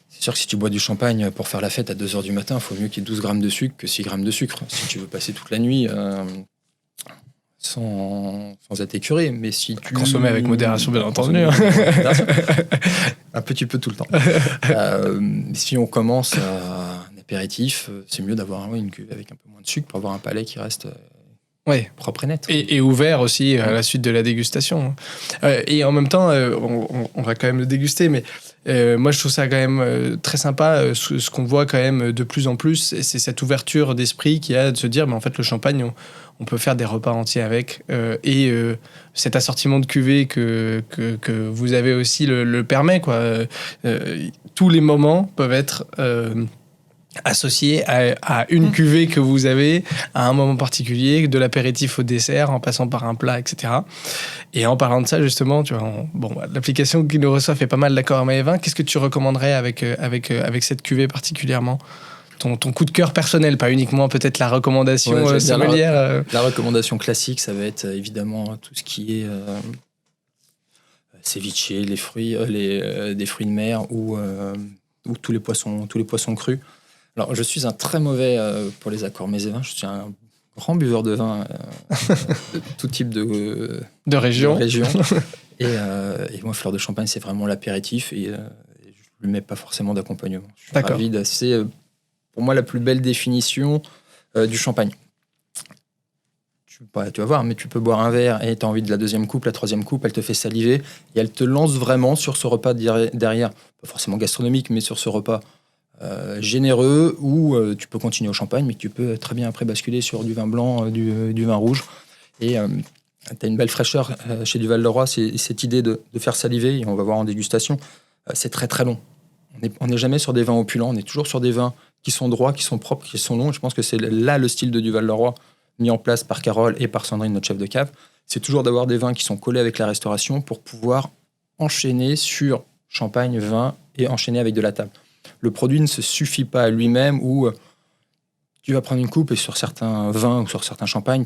C'est sûr que si tu bois du champagne pour faire la fête à 2h du matin, il faut mieux qu'il y ait 12 grammes de sucre que 6 grammes de sucre. Si tu veux passer toute la nuit sans être écuré. Mais si tu... Consommer avec modération, bien entendu. Un petit peu tout le temps. Si on commence un apéritif, c'est mieux d'avoir une cuvée avec un peu moins de sucre pour avoir un palais qui reste... propre et net. Et ouvert aussi à la suite de la dégustation. Et en même temps, on va quand même le déguster, mais moi je trouve ça quand même très sympa. Ce qu'on voit quand même de plus en plus, c'est cette ouverture d'esprit qu'il y a de se dire, mais en fait le champagne, on peut faire des repas entiers avec. Et cet assortiment de cuvées que vous avez aussi le permet, quoi. Tous les moments peuvent être... associé à une cuvée que vous avez à un moment particulier, de l'apéritif au dessert, en passant par un plat, etc. Et en parlant de ça, justement, tu vois, l'application qui nous reçoit fait pas mal d'accords à Maëvin. Qu'est-ce que tu recommanderais avec cette cuvée particulièrement ? Ton coup de cœur personnel, pas uniquement peut-être la recommandation sommelière. La recommandation classique, ça va être évidemment tout ce qui est ceviche, les fruits, des fruits de mer ou ou tous les poissons crus. Alors, je suis un très mauvais pour les accords mets et vins. Je suis un grand buveur de vin de tout type de région. Et moi, Fleur de Champagne, c'est vraiment l'apéritif et je ne lui mets pas forcément d'accompagnement. Je suis ravi c'est pour moi la plus belle définition du champagne. Tu vas voir, mais tu peux boire un verre et tu as envie de la deuxième coupe, la troisième coupe, elle te fait saliver et elle te lance vraiment sur ce repas derrière, pas forcément gastronomique, mais sur ce repas généreux où tu peux continuer au champagne, mais tu peux très bien après basculer sur du vin blanc, du vin rouge. Et tu as une belle fraîcheur chez du Val-de-Roi, c'est cette idée de faire saliver, et on va voir en dégustation, c'est très très long. On n'est jamais sur des vins opulents, on est toujours sur des vins qui sont droits, qui sont propres, qui sont longs. Je pense que c'est là le style de du Val-de-Roi mis en place par Carole et par Sandrine, notre chef de cave. C'est toujours d'avoir des vins qui sont collés avec la restauration pour pouvoir enchaîner sur champagne, vin et enchaîner avec de la table. Le produit ne se suffit pas à lui-même où tu vas prendre une coupe et sur certains vins ou sur certains champagnes,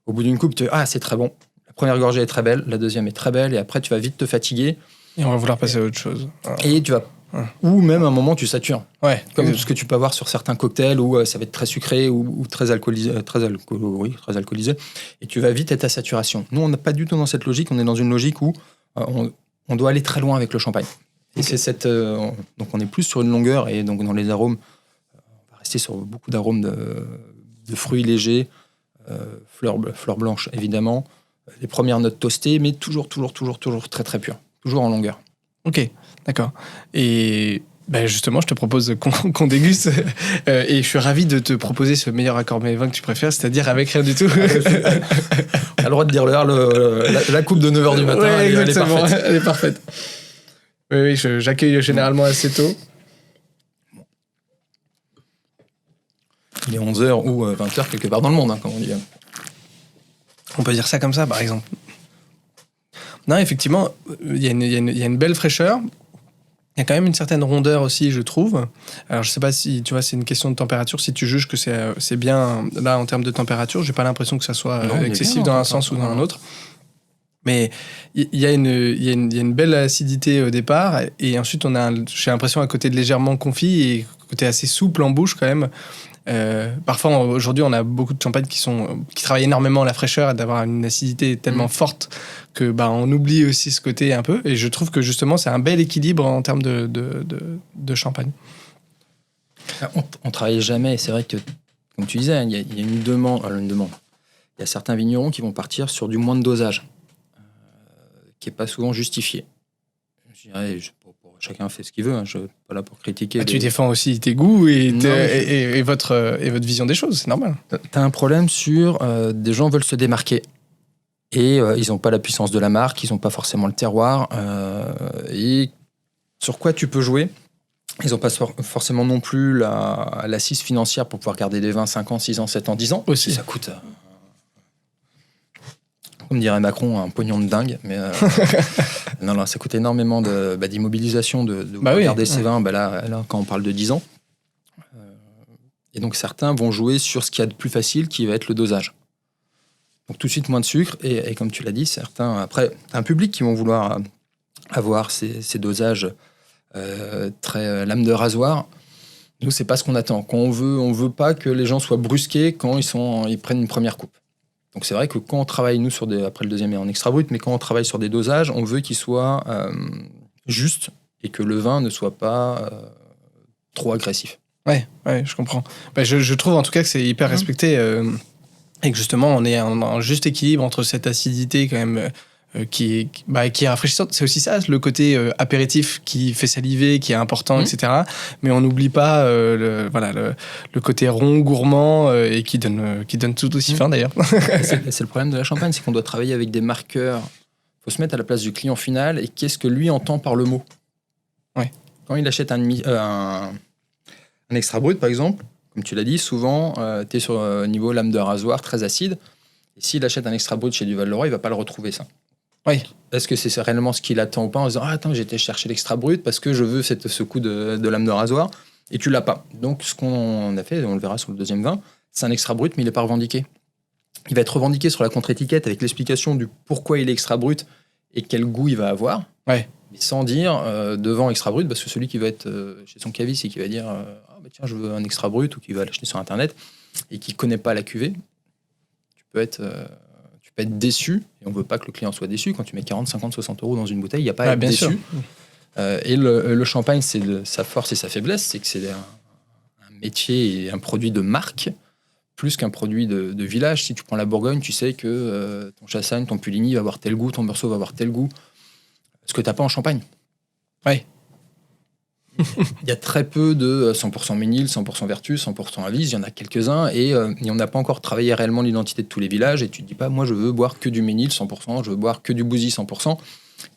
au bout d'une coupe, c'est très bon. La première gorgée est très belle, la deuxième est très belle et après tu vas vite te fatiguer. Et on va vouloir passer à autre chose. Et tu vas... Ou même à un moment, tu satures. Ouais. Comme ce que tu peux avoir sur certains cocktails où ça va être très sucré ou très alcoolisé. Très alcoolisé. Et tu vas vite être à saturation. Nous, on n'est pas du tout dans cette logique. On est dans une logique où on doit aller très loin avec le champagne. Et c'est donc on est plus sur une longueur. Et donc dans les arômes, on va rester sur beaucoup d'arômes de fruits légers, fleurs blanches évidemment, les premières notes toastées, mais toujours très très pures. Toujours en longueur. Ok, d'accord. Et justement, je te propose qu'on déguste. Et je suis ravi de te proposer ce meilleur accord mets et vin que tu préfères, c'est-à-dire avec rien du tout. On a le droit de dire l'heure, la coupe de 9h du matin, ouais, elle est parfaite. Elle est parfaite. Oui, j'accueille généralement assez tôt. Il est 11h ou 20h quelque part dans le monde, comme on dit. On peut dire ça comme ça, par exemple. Non, effectivement, il y a une belle fraîcheur. Il y a quand même une certaine rondeur aussi, je trouve. Alors, je sais pas si, tu vois, c'est une question de température. Si tu juges que c'est bien, là, en termes de température, j'ai pas l'impression que ça soit excessif dans un sens ou dans un autre. Mais il y a une belle acidité au départ. Et ensuite, j'ai l'impression, un côté légèrement confit et un côté assez souple en bouche, quand même. Parfois, aujourd'hui, on a beaucoup de champagnes qui travaillent énormément la fraîcheur et d'avoir une acidité tellement forte que on oublie aussi ce côté un peu. Et je trouve que justement, c'est un bel équilibre en termes de champagne. On travaille jamais. C'est vrai que, comme tu disais, il y a une demande. Il y a certains vignerons qui vont partir sur du moins de dosage, qui n'est pas souvent justifié. Je dirais, chacun fait ce qu'il veut. Je ne suis pas là pour critiquer. Tu défends aussi tes goûts et votre vision des choses. C'est normal. Tu as un problème sur des gens veulent se démarquer. Et ils n'ont pas la puissance de la marque, ils n'ont pas forcément le terroir. Et sur quoi tu peux jouer ? Ils n'ont pas forcément non plus l'assise financière pour pouvoir garder des vins 5 ans, 6 ans, 7 ans, 10 ans. Aussi. Ça coûte, comme dirait Macron, un pognon de dingue. Mais non, ça coûte énormément d'immobilisation de garder ces vins. Là, quand on parle de 10 ans. Et donc certains vont jouer sur ce qu'il y a de plus facile, qui va être le dosage. Donc tout de suite moins de sucre et comme tu l'as dit, certains après un public qui vont vouloir avoir ces dosages très lame de rasoir. Nous c'est pas ce qu'on attend. Quand on veut pas que les gens soient brusqués quand ils prennent une première coupe. Donc c'est vrai que quand on travaille nous après le deuxième est en extra brut, mais quand on travaille sur des dosages, on veut qu'ils soient justes et que le vin ne soit pas trop agressif. Ouais, je comprends. Je trouve en tout cas que c'est hyper respecté. Et que justement, on est en juste équilibre entre cette acidité quand même qui est rafraîchissante. C'est aussi ça, le côté apéritif qui fait saliver, qui est important, etc. Mais on n'oublie pas le côté rond, gourmand et qui donne tout aussi faim d'ailleurs. C'est le problème de la champagne, c'est qu'on doit travailler avec des marqueurs. Il faut se mettre à la place du client final et qu'est-ce que lui entend par le mot. Ouais. Quand il achète un extra brut, par exemple, comme tu l'as dit, souvent, tu es sur niveau lame de rasoir très acide. Et s'il achète un extra brut chez du Val-de-Roi, il ne va pas le retrouver, ça. Oui. Est-ce que c'est réellement ce qu'il attend ou pas en disant « Ah, attends, j'ai été chercher l'extra brut parce que je veux ce coup de lame de rasoir. » Et tu ne l'as pas. Donc, ce qu'on a fait, on le verra sur le deuxième vin, c'est un extra brut, mais il n'est pas revendiqué. Il va être revendiqué sur la contre-étiquette avec l'explication du pourquoi il est extra brut et quel goût il va avoir. Ouais. Mais sans dire devant extra brut, parce que celui qui va être chez son caviste et qui va dire tiens, je veux un extra brut, ou qui va l'acheter sur Internet et qui ne connaît pas la cuvée, tu peux être déçu. Et on ne veut pas que le client soit déçu. Quand tu mets 40, 50, 60 euros dans une bouteille, il n'y a pas à être déçu. Sûr. Et le champagne, sa force et sa faiblesse, c'est que c'est un métier et un produit de marque plus qu'un produit de village. Si tu prends la Bourgogne, tu sais que ton Chassagne, ton Puligny va avoir tel goût, ton Meursault va avoir tel goût. Ce que tu n'as pas en Champagne. Oui. Il y a très peu de 100% Ménil, 100% Vertus, 100% Avis. Il y en a quelques-uns et on n'a pas encore travaillé réellement l'identité de tous les villages. Et tu ne te dis pas, moi, je veux boire que du Ménil 100%, je veux boire que du Bouzy 100%.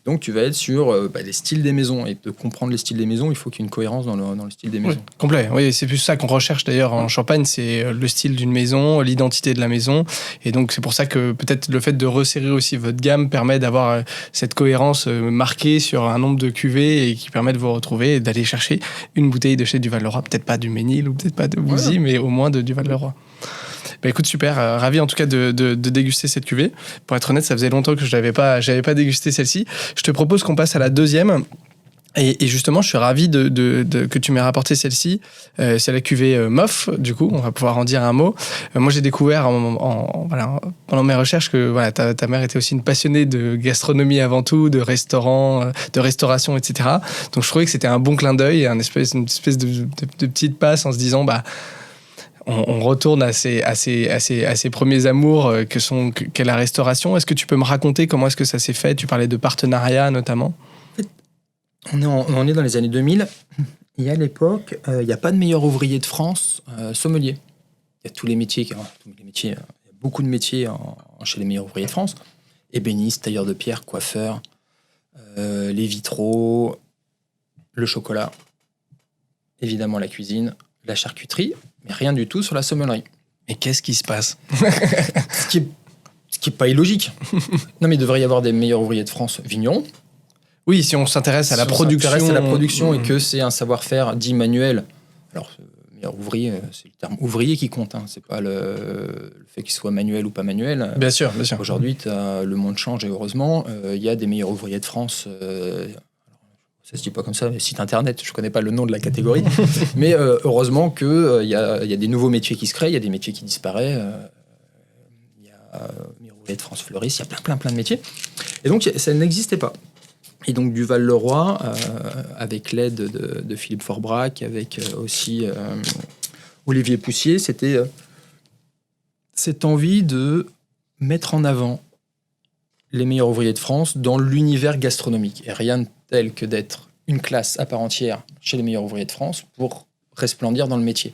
Donc, tu vas être sur les styles des maisons. Et de comprendre les styles des maisons, il faut qu'il y ait une cohérence dans le style des maisons. Oui, complet. Oui, c'est plus ça qu'on recherche d'ailleurs en Champagne, c'est le style d'une maison, l'identité de la maison. Et donc, c'est pour ça que peut-être le fait de resserrer aussi votre gamme permet d'avoir cette cohérence marquée sur un nombre de cuvées et qui permet de vous retrouver et d'aller chercher une bouteille de chez du Val-de-Roi. Peut-être pas du Ménil ou peut-être pas de Bouzy, mais au moins du Val-de-Roi. Bah écoute, super, ravi en tout cas de déguster cette cuvée. Pour être honnête, ça faisait longtemps que je n'avais pas dégusté celle-ci. Je te propose qu'on passe à la deuxième. Et justement, je suis ravi que tu m'aies rapporté celle-ci. C'est la cuvée MOF, du coup, on va pouvoir en dire un mot. Moi, j'ai découvert pendant mes recherches que ta mère était aussi une passionnée de gastronomie avant tout, de restaurants, de restauration, etc. Donc, je trouvais que c'était un bon clin d'œil, une espèce de petite passe en se disant, on retourne à ses premiers amours qu'est la restauration. Est-ce que tu peux me raconter comment est-ce que ça s'est fait ? Tu parlais de partenariat notamment. On est dans les années 2000. Et à l'époque, il n'y a pas de meilleur ouvrier de France sommelier. Il y a tous les métiers. Il y a beaucoup de métiers chez les meilleurs ouvriers de France. Ébéniste, tailleur de pierre, coiffeur, les vitraux, le chocolat, évidemment la cuisine, la charcuterie, mais rien du tout sur la sommellerie. Mais qu'est-ce qui se passe ? Ce qui est pas illogique. Non, mais il devrait y avoir des meilleurs ouvriers de France vignerons. Oui, si on s'intéresse à la production. Et que c'est un savoir-faire dit manuel. Alors, meilleur ouvrier, c'est le terme ouvrier qui compte. Hein. C'est pas le fait qu'il soit manuel ou pas manuel. Bien sûr. Aujourd'hui, le monde change et heureusement. Il y a des meilleurs ouvriers de France. Ça se dit pas comme ça, mais site internet, je connais pas le nom de la catégorie. Mais heureusement qu'il y a des nouveaux métiers qui se créent, il y a des métiers qui disparaissent. Il y a meilleurs ouvriers de France fleurissent, il y a plein de métiers. Et donc, ça n'existait pas. Et donc, du Val-de-Roi, avec l'aide de Philippe Forbrac, avec aussi Olivier Poussier, c'était cette envie de mettre en avant les meilleurs ouvriers de France dans l'univers gastronomique. Et rien de tel que d'être une classe à part entière chez les meilleurs ouvriers de France pour resplendir dans le métier.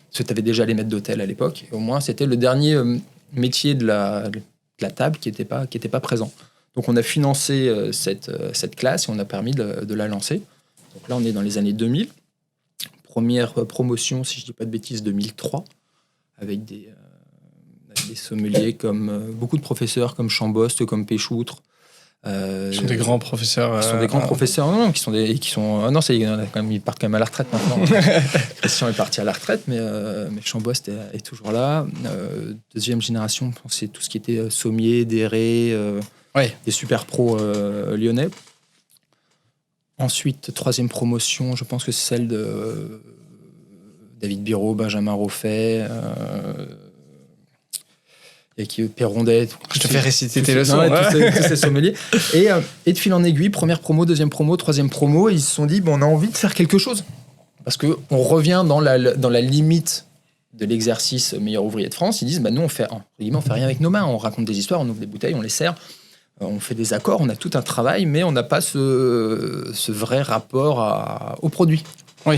Parce que tu avais déjà les maîtres d'hôtel à l'époque, et au moins c'était le dernier métier de la table qui n'était pas présent. Donc on a financé cette classe et on a permis de la lancer. Donc là on est dans les années 2000. Première promotion, si je ne dis pas de bêtises, 2003, avec des sommeliers comme beaucoup de professeurs comme Chambost, comme Péchoutre. Ils sont des grands professeurs. Ils sont des grands professeurs, ils partent quand même à la retraite maintenant. Christian est parti à la retraite, mais Chambost est toujours là. Deuxième génération, c'est tout ce qui était sommier, Déré, des super pros lyonnais. Ensuite, troisième promotion, je pense que c'est celle de David Biro, Benjamin Roffet. Et qui Perrondet. Je te fais réciter tes leçons. Tous ces sommeliers. Et de fil en aiguille, première promo, deuxième promo, troisième promo, et ils se sont dit, on a envie de faire quelque chose. Parce qu'on revient dans la limite de l'exercice meilleur ouvrier de France. Ils disent, nous, on fait rien avec nos mains. On raconte des histoires, on ouvre des bouteilles, on les sert, on fait des accords, on a tout un travail, mais on n'a pas ce vrai rapport au produit. Oui.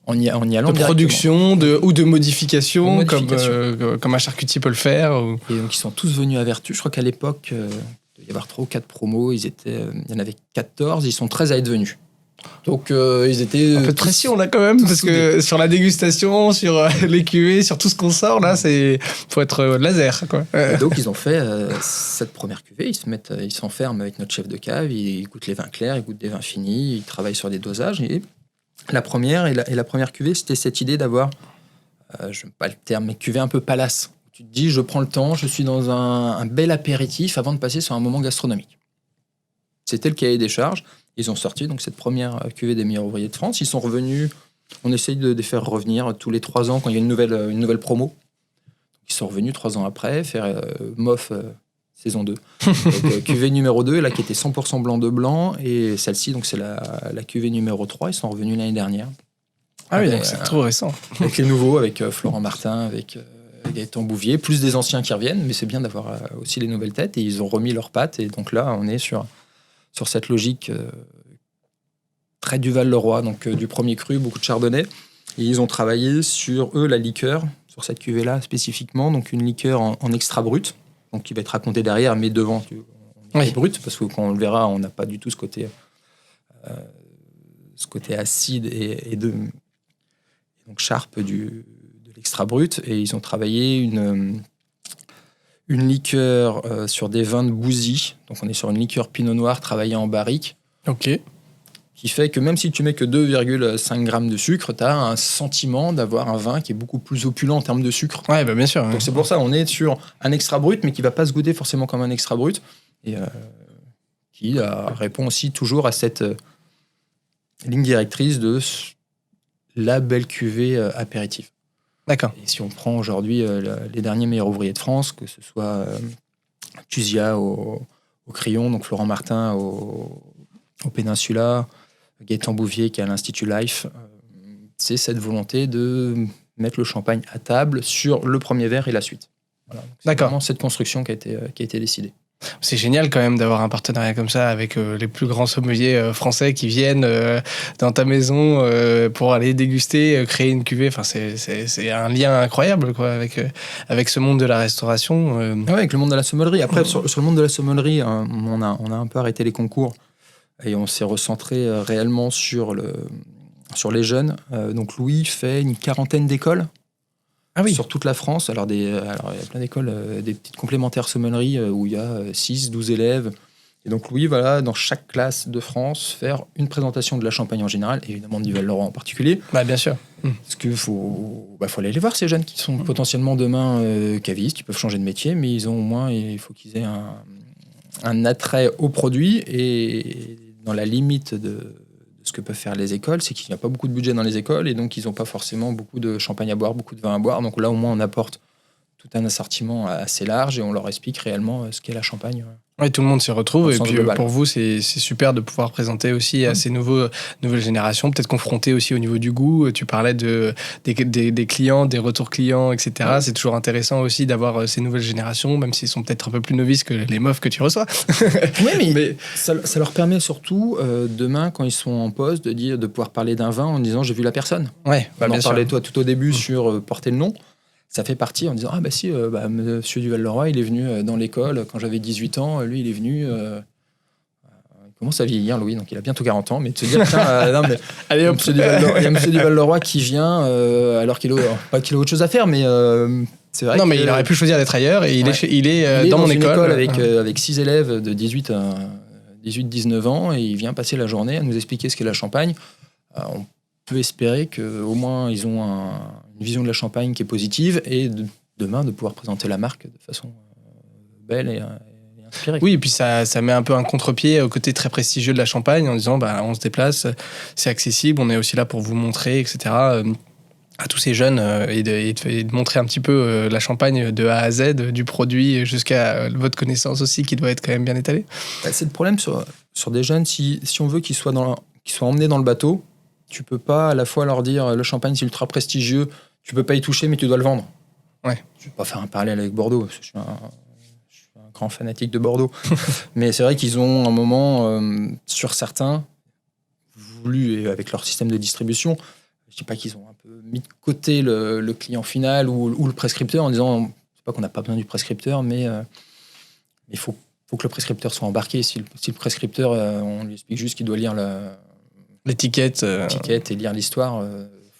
En y allant de production ou de modification, comme un charcutier peut le faire. Et donc, ils sont tous venus à Vertus. Je crois qu'à l'époque, il devait y avoir 3 ou 4 promos. Il y en avait 14. Ils sont 13 à être venus. Donc, ils étaient... Un peu de pression, là, quand même, parce que sur la dégustation, sur les cuvées, sur tout ce qu'on sort, là, faut être laser, quoi. Et donc, ils ont fait cette première cuvée. Ils s'enferment avec notre chef de cave. Ils goûtent les vins clairs, ils goûtent des vins finis. Ils travaillent sur des dosages. Et la première cuvée, c'était cette idée d'avoir, je n'aime pas le terme, mais cuvée un peu palace. Tu te dis, je prends le temps, je suis dans un bel apéritif avant de passer sur un moment gastronomique. C'était le cahier des charges. Ils ont sorti donc cette première cuvée des meilleurs ouvriers de France. Ils sont revenus. On essaye de les faire revenir tous les 3 ans quand il y a une nouvelle promo. Ils sont revenus 3 ans après faire MOF saison 2. Donc, cuvée numéro 2, là, qui était 100% blanc de blanc. Et celle-ci, donc, c'est la cuvée numéro 3. Ils sont revenus l'année dernière. Ah oui, donc c'est trop récent. Avec les nouveaux, avec Florent Martin, avec Gaëtan Bouvier, plus des anciens qui reviennent. Mais c'est bien d'avoir aussi les nouvelles têtes. Et ils ont remis leurs pattes. Et donc là, on est sur cette logique très du Val-le-Roi, donc du premier cru, beaucoup de chardonnay. Et ils ont travaillé sur, eux, la liqueur, sur cette cuvée-là spécifiquement, donc une liqueur en extra brut, donc qui va être racontée derrière, mais devant, on est brut, parce que quand on le verra, on n'a pas du tout ce côté acide et donc sharp de l'extra brut. Et ils ont travaillé une liqueur sur des vins de Bouzy, donc on est sur une liqueur pinot noir travaillée en barrique. Ok. Qui fait que même si tu mets que 2,5 grammes de sucre, tu as un sentiment d'avoir un vin qui est beaucoup plus opulent en termes de sucre. Ouais, bah bien sûr. Donc c'est pour ça on est sur un extra brut, mais qui va pas se goûter forcément comme un extra brut, et qui répond aussi toujours à cette ligne directrice de la belle cuvée apéritive. D'accord. Et si on prend aujourd'hui les derniers meilleurs ouvriers de France, que ce soit Tuzia au Crillon, donc Florent Martin au Péninsula, Gaëtan Bouvier qui est à l'Institut Life, c'est cette volonté de mettre le champagne à table sur le premier verre et la suite. Voilà. C'est vraiment cette construction qui a été décidée. C'est génial quand même d'avoir un partenariat comme ça avec les plus grands sommeliers français qui viennent dans ta maison pour aller déguster, créer une cuvée. Enfin, c'est un lien incroyable quoi, avec ce monde de la restauration. Ouais, avec le monde de la sommellerie. Après, sur le monde de la sommellerie, on a un peu arrêté les concours. Et on s'est recentré réellement sur les jeunes. Donc Louis fait une 40aine d'écoles sur toute la France. Alors il y a plein d'écoles, des petites complémentaires sommellerie où il y a 6, 12 élèves. Et donc Louis va, dans chaque classe de France, faire une présentation de la Champagne en général, et évidemment du Val-le-Roi en particulier. Bah, bien sûr. Parce qu'il faut aller les voir, ces jeunes qui sont potentiellement demain cavistes, ils peuvent changer de métier, mais il faut qu'ils aient un attrait au produit. Et dans la limite de ce que peuvent faire les écoles, c'est qu'il n'y a pas beaucoup de budget dans les écoles, et donc ils n'ont pas forcément beaucoup de champagne à boire, beaucoup de vin à boire. Donc là, au moins, on apporte tout un assortiment assez large et on leur explique réellement ce qu'est la Champagne. Oui, tout le monde s'y retrouve. Et puis global. Pour vous, c'est super de pouvoir présenter aussi à ces nouvelles générations, peut-être confronter aussi au niveau du goût. Tu parlais des clients, des retours clients, etc. Ouais. C'est toujours intéressant aussi d'avoir ces nouvelles générations, même s'ils sont peut-être un peu plus novices que les meufs que tu reçois. Oui, mais ça leur permet surtout, demain, quand ils sont en poste, de pouvoir parler d'un vin en disant « j'ai vu la personne ». Ouais, on en parlait toi tout au début sur porter le nom. Ça fait partie en disant « Ah bah si, monsieur du Val-le-Roi, il est venu dans l'école quand j'avais 18 ans, lui il est venu... il commence à vieillir, Louis, donc il a bientôt 40 ans, mais de se dire « Tiens, non, mais allez, hop, il y a monsieur du Val-le-Roi qui vient, alors qu'il a autre chose à faire, mais c'est vrai mais il aurait pu choisir d'être ailleurs, et il est dans mon école. Avec 6 élèves de 18-19 ans, et il vient passer la journée à nous expliquer ce qu'est la Champagne. On peut espérer qu'au moins ils ont une vision de la Champagne qui est positive, et demain de pouvoir présenter la marque de façon belle et inspirée. Oui, et puis ça met un peu un contre-pied au côté très prestigieux de la Champagne en disant on se déplace, c'est accessible, on est aussi là pour vous montrer, etc. À tous ces jeunes et de montrer un petit peu la Champagne de A à Z, du produit jusqu'à votre connaissance aussi qui doit être quand même bien étalée. C'est le problème sur des jeunes, si on veut qu'ils soient emmenés dans le bateau, tu peux pas à la fois leur dire le champagne c'est ultra prestigieux, tu peux pas y toucher mais tu dois le vendre. Ouais. Je vais pas faire un parallèle avec Bordeaux parce que je suis un grand fanatique de Bordeaux. Mais c'est vrai qu'ils ont un moment sur certains voulu, et avec leur système de distribution, je dis pas qu'ils ont un peu mis de côté le client final ou le prescripteur en disant c'est pas qu'on n'a pas besoin du prescripteur, mais il faut que le prescripteur soit embarqué. Si le prescripteur on lui explique juste qu'il doit lire l'étiquette et lire l'histoire.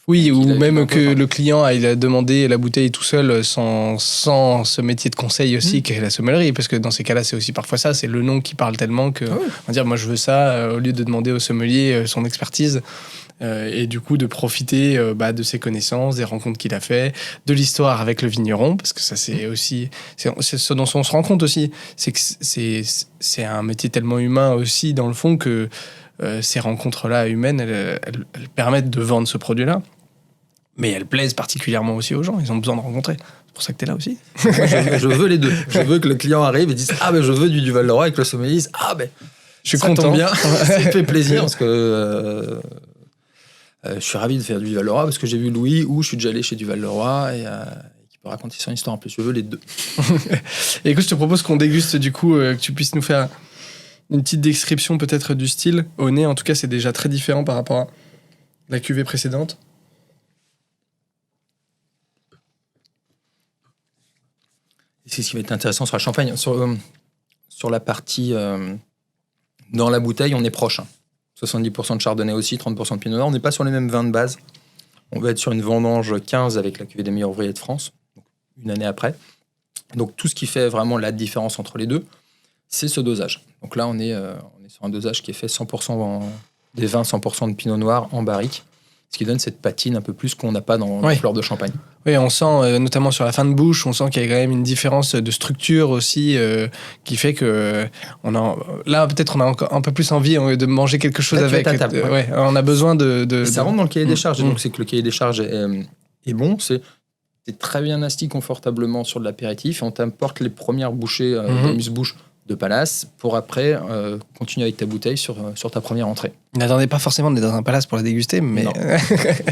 Oui, ou même que le client aille demander la bouteille tout seul sans ce métier de conseil aussi qu'est la sommellerie, parce que dans ces cas-là, c'est aussi parfois ça, c'est le nom qui parle tellement que on va dire moi je veux ça, au lieu de demander au sommelier son expertise. Et du coup de profiter de ses connaissances, des rencontres qu'il a fait, de l'histoire avec le vigneron, parce que ça c'est aussi c'est ce dont on se rend compte aussi, c'est que c'est un métier tellement humain aussi dans le fond que ces rencontres-là humaines, elles permettent de vendre ce produit-là. Mais elles plaisent particulièrement aussi aux gens. Ils ont besoin de rencontrer. C'est pour ça que tu es là aussi. Moi, je veux les deux. Je veux que le client arrive et dise « Ah, ben je veux du Duval-Leroy » et que le sommelier dise « Ah, ben je suis ça content. Tombe bien. Ça me fait plaisir parce que je suis ravi de faire du Duval-Leroy parce que j'ai vu Louis ou je suis déjà allé chez Duval-Leroy et qui peut raconter son histoire en plus. Je veux les deux. Et écoute, je te propose qu'on déguste du coup, que tu puisses nous faire une petite description peut-être du style. Au nez, en tout cas, c'est déjà très différent par rapport à la cuvée précédente. C'est ce qui va être intéressant sur la champagne. Sur la partie dans la bouteille, on est proche. 70% de chardonnay aussi, 30% de pinot noir. On n'est pas sur les mêmes vins de base. On va être sur une vendange 15 avec la cuvée des meilleurs ouvriers de France, une année après. Donc tout ce qui fait vraiment la différence entre les deux, c'est ce dosage. Donc là, on est sur un dosage qui est fait 100% des vins, 100% de pinot noir en barrique, ce qui donne cette patine un peu plus qu'on n'a pas dans la fleur de champagne. Oui, on sent, notamment sur la fin de bouche, on sent qu'il y a quand même une différence de structure aussi qui fait que là, peut-être on a encore un peu plus envie de manger quelque chose là, avec. Ouais, on a besoin de... Ça rentre dans le cahier des charges. Et donc, c'est que le cahier des charges est bon. C'est très bien assis confortablement sur de l'apéritif. Et on t'apporte les premières bouchées d'amuse-bouche de palace pour après continuer avec ta bouteille sur ta première entrée. N'attendez pas forcément d'être dans un palace pour la déguster, mais...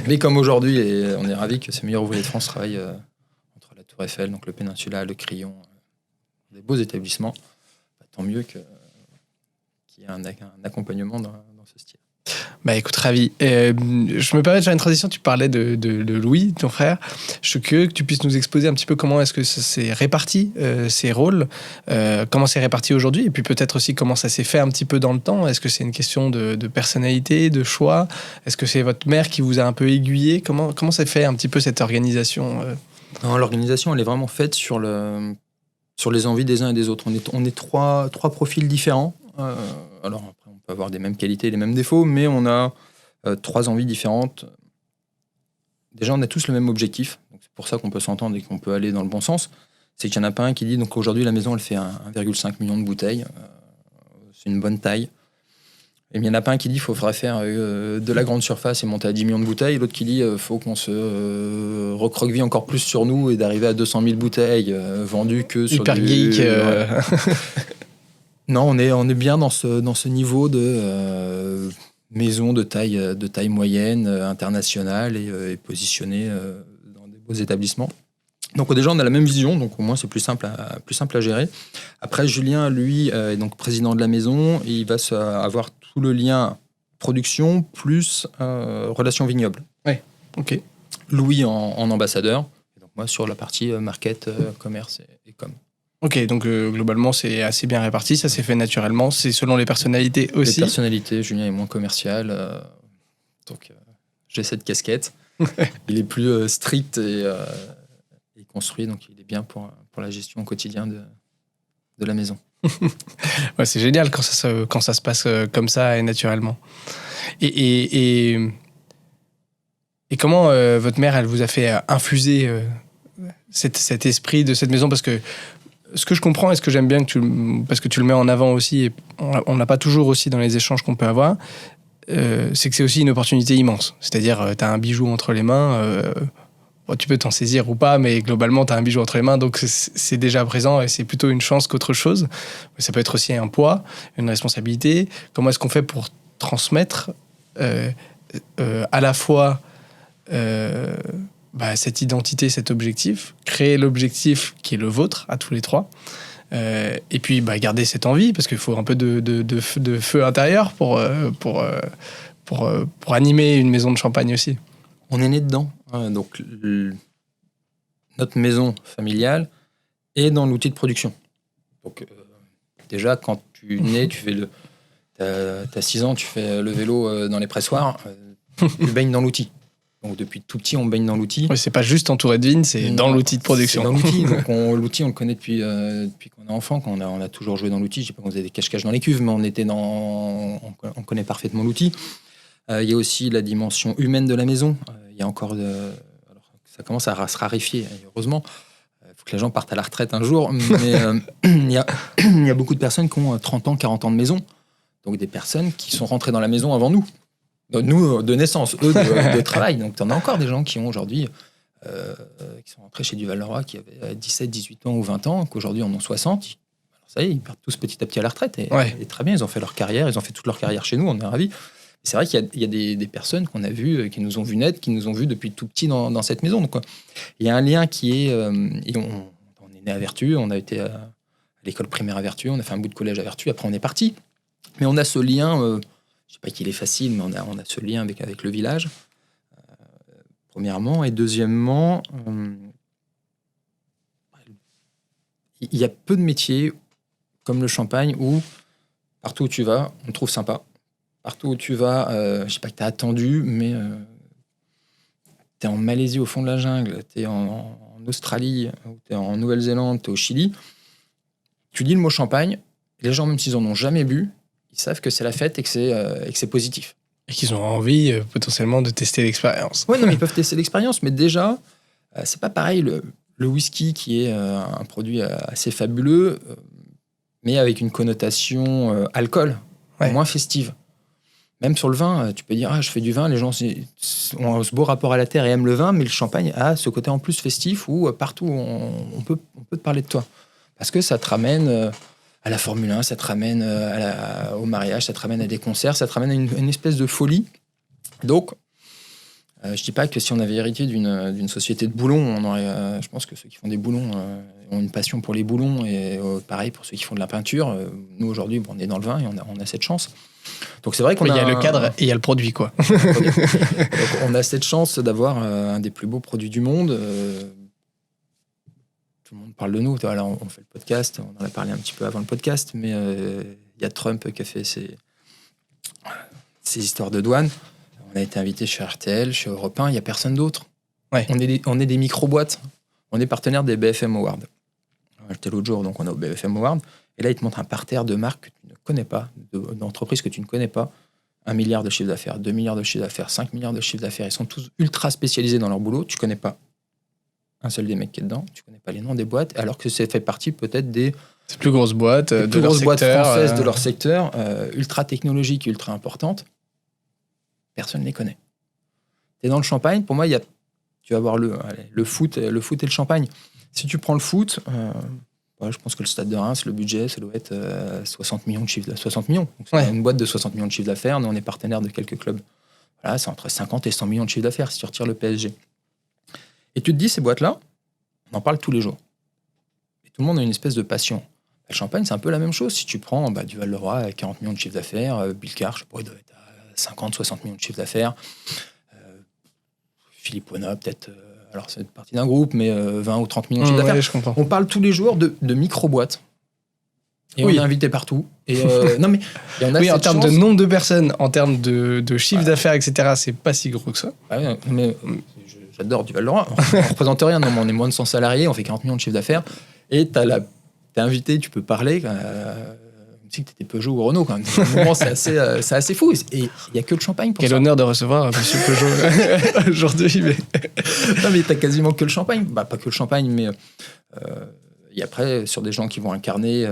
Mais comme aujourd'hui, et on est ravis que ces meilleurs ouvriers de France travaillent entre la Tour Eiffel, donc le Péninsula, le Crillon, des beaux établissements, tant mieux qu'il y ait un accompagnement dans ce style. Bah écoute, ravi. Je me permets de faire une transition. Tu parlais de Louis, ton frère. Je suis curieux que tu puisses nous exposer un petit peu comment est-ce que ça s'est réparti, ces rôles, comment c'est réparti aujourd'hui, et puis peut-être aussi comment ça s'est fait un petit peu dans le temps. Est-ce que c'est une question de personnalité, de choix? Est-ce que c'est votre mère qui vous a un peu aiguillé? Comment s'est fait un petit peu cette organisation Non, l'organisation, elle est vraiment faite sur les envies des uns et des autres. On est trois profils différents. Alors après, on peut avoir des mêmes qualités et les mêmes défauts, mais on a 3 envies différentes. Déjà, on a tous le même objectif. Donc c'est pour ça qu'on peut s'entendre et qu'on peut aller dans le bon sens. C'est qu'il n'y en a pas un qui dit donc aujourd'hui la maison elle fait 1,5 million de bouteilles. C'est une bonne taille. Et il n'y en a pas un qui dit qu'il faudrait faire de la grande surface et monter à 10 millions de bouteilles. L'autre qui dit qu'il faut qu'on se recroqueville encore plus sur nous et d'arriver à 200 000 bouteilles vendues que sur hyper geek. Non, on est bien dans ce niveau de maison de taille moyenne, internationale et positionnée dans des beaux établissements. Donc déjà, on a la même vision, donc au moins c'est plus simple à gérer. Après, Julien, lui, est donc président de la maison, et il va avoir tout le lien production plus relations vignobles. Oui, ok. Louis en ambassadeur, et donc moi sur la partie market, commerce et com. Ok, donc globalement c'est assez bien réparti, ça s'est fait naturellement, c'est selon les personnalités aussi. Les personnalités, Julien est moins commercial, donc j'ai cette casquette. Il est plus strict et construit, donc il est bien pour la gestion au quotidien de la maison. Ouais, c'est génial quand ça se passe comme ça et naturellement. Et comment votre mère, elle vous a fait infuser cet esprit de cette maison? Parce que ce que je comprends et ce que j'aime bien, parce que tu le mets en avant aussi, et on l'a pas toujours aussi dans les échanges qu'on peut avoir, c'est que c'est aussi une opportunité immense. C'est-à-dire, tu as un bijou entre les mains, tu peux t'en saisir ou pas, mais globalement, tu as un bijou entre les mains, donc c'est déjà présent et c'est plutôt une chance qu'autre chose. Mais ça peut être aussi un poids, une responsabilité. Comment est-ce qu'on fait pour transmettre à la fois cette identité, cet objectif, créer l'objectif qui est le vôtre à tous les trois, et puis garder cette envie, parce qu'il faut un peu de feu intérieur pour animer une maison de champagne aussi. On est né dedans, donc notre maison familiale est dans l'outil de production. Donc déjà quand tu nais, t'as 6 ans, tu fais le vélo dans les pressoirs, tu baignes dans l'outil. Donc depuis tout petit, on baigne dans l'outil. Oui, c'est pas juste entouré de vignes, c'est dans l'outil de production. C'est dans l'outil. Donc l'outil, on le connaît depuis qu'on est enfant, quand on a toujours joué dans l'outil. Je sais pas qu'on faisait des cache-cache dans les cuves, mais on connaît parfaitement l'outil. Il y a aussi la dimension humaine de la maison. Il y a encore alors, ça commence à se raréfier, heureusement. Il faut que les gens partent à la retraite un jour. Mais il y a beaucoup de personnes qui ont 30 ans, 40 ans de maison. Donc des personnes qui sont rentrées dans la maison avant nous. Nous, de naissance, eux, de travail. Donc tu en as encore des gens qui ont aujourd'hui, qui sont rentrés chez Duval-Leroy, qui avaient 17, 18 ans ou 20 ans, qu'aujourd'hui en ont 60. Alors, ça y est, ils partent tous petit à petit à la retraite. Et très bien, ils ont fait leur carrière, ils ont fait toute leur carrière chez nous, on est ravis. C'est vrai qu'il y a des personnes qu'on a vues, qui nous ont vu naître, qui nous ont vus depuis tout petit dans cette maison. Donc, il y a un lien qui est... et on est né à Vertu, on a été à l'école primaire à Vertu, on a fait un bout de collège à Vertu, après on est parti. Mais on a ce lien, je ne sais pas qu'il est facile, mais on a ce lien avec le village, premièrement. Et deuxièmement, il y a peu de métiers comme le champagne où, partout où tu vas, on te trouve sympa. Partout où tu vas, je ne sais pas que tu as attendu, mais tu es en Malaisie au fond de la jungle, tu es en Australie, tu es en Nouvelle-Zélande, tu es au Chili. Tu dis le mot champagne, les gens, même s'ils n'en ont jamais bu, ils savent que c'est la fête et que c'est positif. Et qu'ils ont envie potentiellement de tester l'expérience. Oui, non, mais ils peuvent tester l'expérience, mais déjà, c'est pas pareil. Le whisky, qui est un produit assez fabuleux, mais avec une connotation alcool, moins festive. Même sur le vin, tu peux dire, je fais du vin, les gens ont ce beau rapport à la terre et aiment le vin, mais le champagne a ce côté en plus festif où partout on peut te parler de toi. Parce que ça te ramène à la Formule 1, ça te ramène au mariage, ça te ramène à des concerts, ça te ramène à une espèce de folie. Donc, je dis pas que si on avait hérité d'une société de boulons, on aurait, je pense que ceux qui font des boulons ont une passion pour les boulons, et pareil pour ceux qui font de la peinture. Nous, aujourd'hui, on est dans le vin et on a cette chance. Donc c'est vrai qu'on il y a le cadre et il y a le produit, quoi. Donc, on a cette chance d'avoir un des plus beaux produits du monde. Tout le monde parle de nous. Là, on fait le podcast, on en a parlé un petit peu avant le podcast, mais il y a Trump qui a fait ses histoires de douane. On a été invité chez RTL, chez Europe 1, il n'y a personne d'autre. Ouais. On est des micro-boîtes. On est partenaire des BFM Awards. J'étais l'autre jour, donc on est au BFM Awards. Et là, ils te montrent un parterre de marques que tu ne connais pas, d'entreprises que tu ne connais pas. 1 milliard de chiffre d'affaires, 2 milliards de chiffre d'affaires, 5 milliards de chiffre d'affaires. Ils sont tous ultra spécialisés dans leur boulot. Tu ne connais pas un seul des mecs qui est dedans. Tu ne connais pas les noms des boîtes, alors que ça fait partie peut-être des plus grosses boîtes, des plus grosses boîtes françaises de leur secteur, ultra technologiques, ultra importantes. Personne ne les connaît. Tu es dans le champagne, pour moi, tu vas voir le foot et le champagne. Si tu prends le foot, je pense que le Stade de Reims, le budget, ça doit être 60 millions de chiffre d'affaires. 60 millions. Donc, c'est une boîte de 60 millions de chiffre d'affaires. Nous, on est partenaire de quelques clubs. Voilà, c'est entre 50 et 100 millions de chiffre d'affaires si tu retires le PSG. Et tu te dis, ces boîtes-là, on en parle tous les jours. Et tout le monde a une espèce de passion. Le champagne, c'est un peu la même chose. Si tu prends Duval-Leroy avec 40 millions de chiffre d'affaires, Bilkar, je sais pas, il doit être à 50, 60 millions de chiffre d'affaires. Philippe Ona, peut-être, alors c'est partie d'un groupe, mais 20 ou 30 millions de chiffre d'affaires. Ouais, je comprends. On parle tous les jours de micro-boîtes. Et on est invité partout. Et, non, mais, et on a en termes chance. de nombre de personnes, en termes de chiffre d'affaires, etc., c'est pas si gros que ça. Ouais, mais j'adore Duval-Leroy. On représente rien, non, mais on est moins de 100 salariés, on fait 40 millions de chiffre d'affaires. Et t'es invité, tu peux parler. Si tu étais Peugeot ou Renault, quand même. Moment, c'est assez fou. Et il n'y a que le champagne pour Quel ça. honneur de recevoir M. Peugeot aujourd'hui. Mais... Non, mais tu n'as quasiment que le champagne. Pas que le champagne, mais et après, sur des gens qui vont incarner